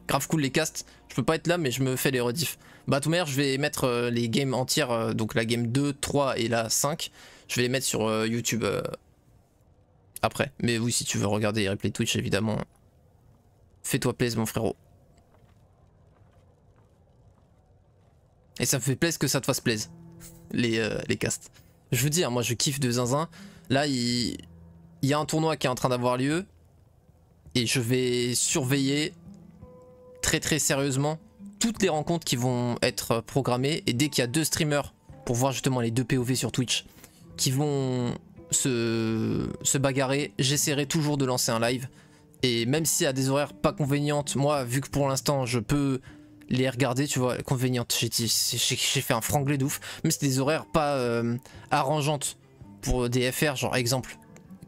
Grave cool les casts. Je peux pas être là mais je me fais les rediffs. Bah à tout manière je vais mettre les games entières, donc la game 2, 3 et la 5. Je vais les mettre sur YouTube après. Mais oui si tu veux regarder les replays Twitch évidemment. Fais-toi plaisir mon frérot. Et ça me fait plaisir que ça te fasse plaisir, les castes. Je veux dire, moi je kiffe de zinzin. Là, il y a un tournoi qui est en train d'avoir lieu. Et je vais surveiller très sérieusement toutes les rencontres qui vont être programmées. Et dès qu'il y a 2 streamers, pour voir justement les 2 POV sur Twitch, qui vont se bagarrer, j'essaierai toujours de lancer un live. Et même s'il y a des horaires pas convénientes, moi vu que pour l'instant je peux les regarder, tu vois, convénientes, j'ai fait un franglais de ouf, mais c'est des horaires pas arrangeantes pour des FR, genre exemple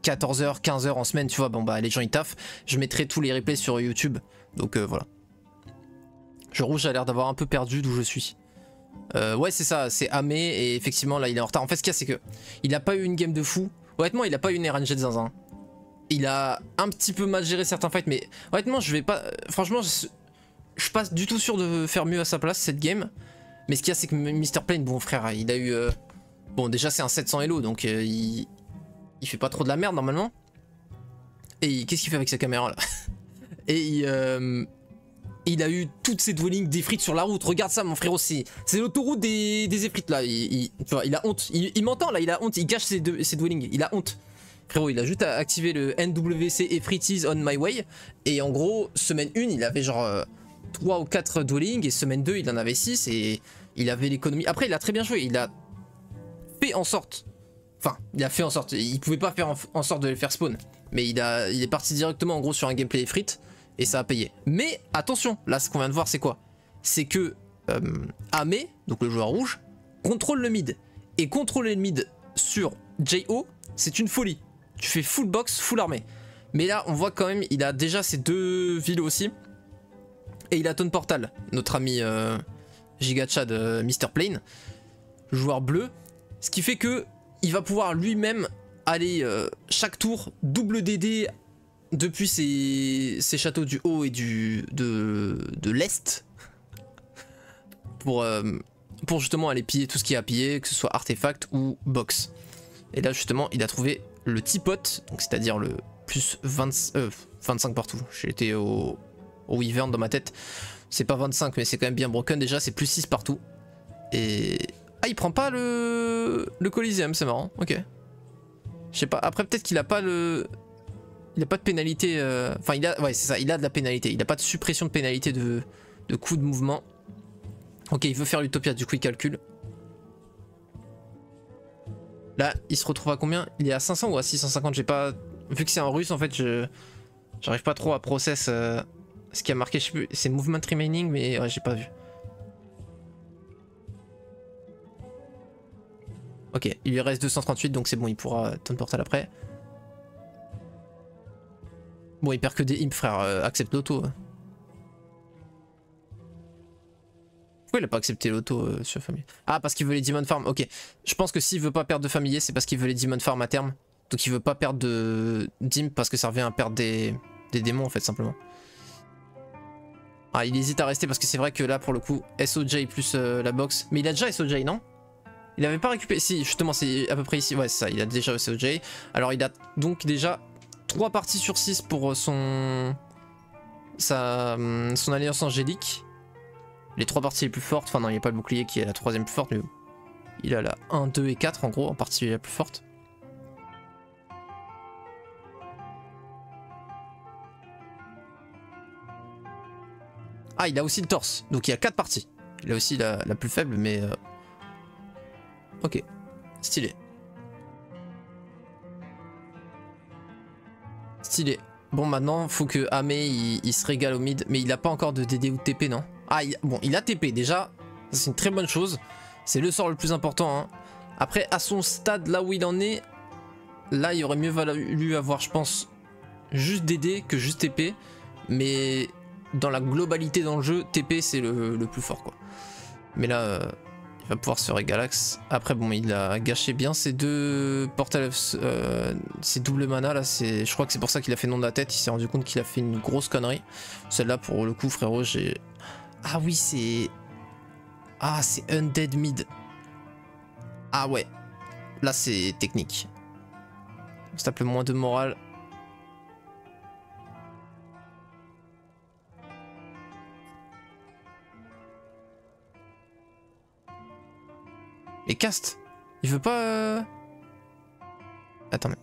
14h, 15h en semaine, tu vois, bon bah les gens ils taffent, je mettrai tous les replays sur YouTube, donc voilà. Je rouge a l'air d'avoir un peu perdu d'où je suis. Ouais c'est ça, c'est Amé et effectivement là il est en retard. En fait ce qu'il y a c'est que il a pas eu une game de fou, honnêtement il a pas eu une RNG de zinzin. Il a un petit peu mal géré certains fights mais honnêtement je vais pas, franchement je suis pas du tout sûr de faire mieux à sa place cette game. Mais ce qu'il y a c'est que Mr Plane, bon frère, il a eu... bon déjà c'est un 700 elo donc il fait pas trop de la merde normalement. Et qu'est-ce qu'il fait avec sa caméra là? Et il a eu toutes ses dwellings des frites sur la route. Regarde ça mon frérot, c'est l'autoroute des effrites là. Tu vois, il a honte. Il m'entend là, il a honte. Il cache ses dwellings. Il a honte. Frérot, il a juste activé le NWC Efrities on my way. Et en gros, semaine 1, il avait genre 3 ou 4 dwellings. Et semaine 2, il en avait 6. Et il avait l'économie. Après, il a très bien joué. Il a fait en sorte. Enfin, il a fait en sorte. Il pouvait pas faire en sorte de les faire spawn. Mais il est parti directement en gros sur un gameplay Efrit. Et ça a payé. Mais attention, là ce qu'on vient de voir c'est quoi? C'est que Amé, donc le joueur rouge, contrôle le mid. Et contrôler le mid sur JO, c'est une folie. Tu fais full box, full armée. Mais là on voit quand même, il a déjà ses 2 villes aussi. Et il a Tone Portal, notre ami Gigachad Mr Plane, joueur bleu. Ce qui fait que il va pouvoir lui-même aller chaque tour double DD depuis ces châteaux du haut et de l'est pour justement aller piller tout ce qu'il y a à piller, que ce soit artefact ou box. Et là justement il a trouvé le T-Pot, donc c'est-à-dire le plus 25 partout. J'ai été au Wyvern dans ma tête. C'est pas 25 mais c'est quand même bien broken déjà, c'est plus 6 partout. Et... ah il prend pas le Coliseum, c'est marrant, ok. Je sais pas, après peut-être qu'il a pas le... il a pas de pénalité, enfin il a, ouais c'est ça, il a de la pénalité, il a pas de suppression de pénalité de coups de mouvement. Ok, il veut faire l'Utopia, du coup il calcule. Là, il se retrouve à combien? Il est à 500 ou à 650? J'ai pas... vu que c'est en russe en fait, j'arrive pas trop à process ce qui a marqué, je sais plus, c'est movement remaining mais ouais, j'ai pas vu. Ok, il lui reste 238 donc c'est bon, il pourra Tone Portal après. Bon, il perd que des imps, frère. Accepte l'auto. Pourquoi il a pas accepté l'auto sur famille? Ah, parce qu'il veut les Demon Farm. Ok. Je pense que s'il veut pas perdre de familier, c'est parce qu'il veut les Demon Farm à terme. Donc il veut pas perdre de d'imp parce que ça revient à perdre des démons en fait, simplement. Ah, il hésite à rester parce que c'est vrai que là, pour le coup, SOJ plus la box. Mais il a déjà SOJ, non? Il avait pas récupéré. Si, justement, c'est à peu près ici. Ouais, c'est ça. Il a déjà SOJ. Alors, il a donc déjà 3 parties sur 6 pour son alliance angélique. Les 3 parties les plus fortes. Enfin non, il n'y a pas le bouclier qui est la 3ème plus forte, mais il a la 1, 2 et 4 en gros, en partie la plus forte. Ah, il a aussi le torse, donc il y a 4 parties. Il a aussi la plus faible, mais... ok, stylé. Stylé. Bon, maintenant, faut que Amé il se régale au mid. Mais il a pas encore de DD ou de TP, non? Ah, bon, il a TP déjà. C'est une très bonne chose. C'est le sort le plus important. Hein. Après, à son stade, là où il en est, là, il aurait mieux valu avoir, je pense, juste DD que juste TP. Mais dans la globalité dans le jeu, TP, c'est le plus fort, quoi. Mais là... il va pouvoir se régalax. Après bon, il a gâché bien ses 2 portals, ses double mana là. Je crois que c'est pour ça qu'il a fait nom de la tête. Il s'est rendu compte qu'il a fait une grosse connerie. Celle-là pour le coup frérot, j'ai... ah oui c'est... ah c'est Undead Mid. Ah ouais. Là c'est technique. On se tape le moins de morale. Et cast. Il veut pas... Attends, mais...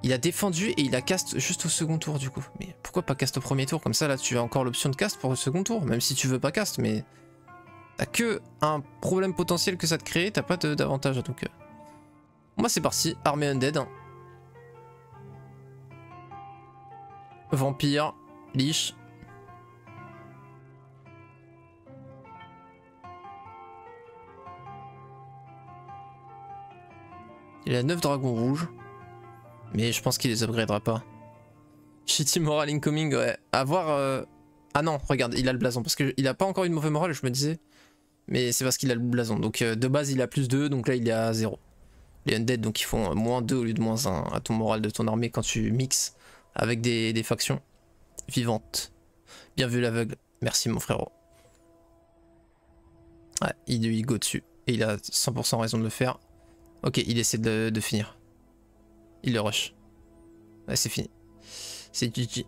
Il a défendu et il a cast juste au second tour du coup. Mais pourquoi pas cast au premier tour? Comme ça là tu as encore l'option de cast pour le second tour. Même si tu veux pas cast, mais... T'as que un problème potentiel que ça te crée, t'as pas d'avantage. Donc... Moi c'est parti, armée undead. Hein. Vampire, liche. Il a 9 dragons rouges. Mais je pense qu'il les upgradera pas. Shitty moral incoming, ouais. À voir... Ah non, regarde, il a le blason. Parce qu'il a pas encore eu de mauvais moral, je me disais. Mais c'est parce qu'il a le blason. Donc de base, il a plus 2, donc là, il est à 0. Les undead, donc ils font moins 2 au lieu de moins 1 à ton moral de ton armée quand tu mixes avec des factions vivantes. Bien vu l'aveugle. Merci mon frérot. Ouais, il go dessus. Et il a 100% raison de le faire. Ok, il essaie de finir. Il le rush. Ouais, c'est fini. C'est GG.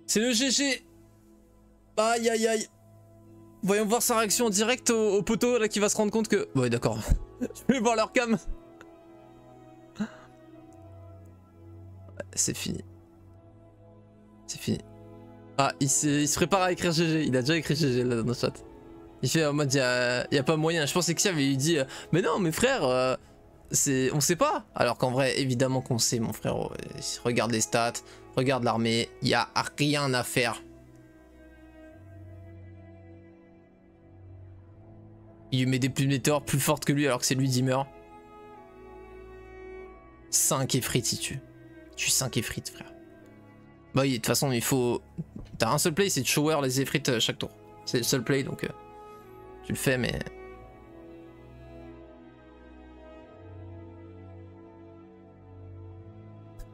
C'est le GG. Aïe aïe aïe. Voyons voir sa réaction en direct au poteau là qui va se rendre compte que... Ouais d'accord. Je vais voir leur cam. C'est fini. C'est fini. Ah, il se prépare à écrire GG. Il a déjà écrit GG là dans le chat. Il fait en mode, y a pas moyen. Je pensais que Xav lui dit, mais non, mes frères, on sait pas. Alors qu'en vrai, évidemment qu'on sait, mon frère. Regarde les stats, regarde l'armée, y a rien à faire. Il lui met des plumes météores plus fortes que lui alors que c'est lui qui meurt. 5 effrites si tu. Tu 5 effrites, frère. Bah oui, de toute façon, il faut. T'as un seul play, c'est de shower les effrites chaque tour. C'est le seul play donc. Tu le fais, mais.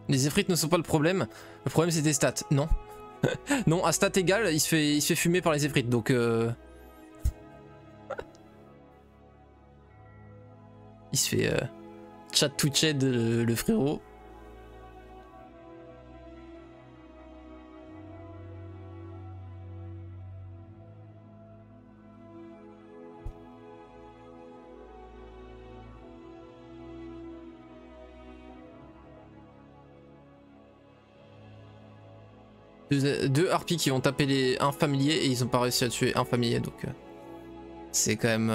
Les effrites ne sont pas le problème. Le problème, c'est tes stats. Non. Non, à stat égale, il se fait fumer par les effrites. Donc. Il se fait chat to chat le frérot. Deux harpies qui vont taper un familier et ils ont pas réussi à tuer un familier donc c'est quand même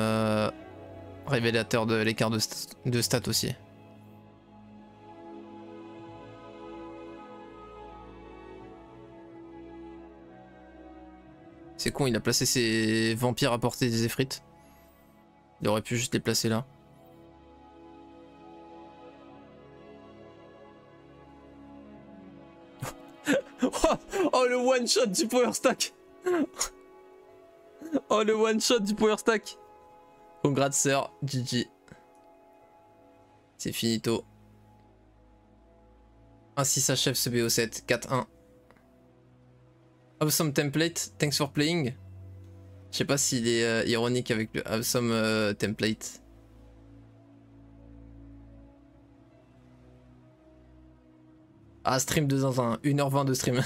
révélateur de l'écart de stats aussi. C'est con, il a placé ses vampires à portée des effrites. Il aurait pu juste les placer là. Oh le one shot du power stack. Oh le one shot du power stack. Congrats sœur, GG. C'est finito. Ainsi s'achève ce BO7, 4-1. Awesome template, thanks for playing. Je sais pas s'il est ironique avec le awesome template. Ah stream de zinzin, 1h20 de stream.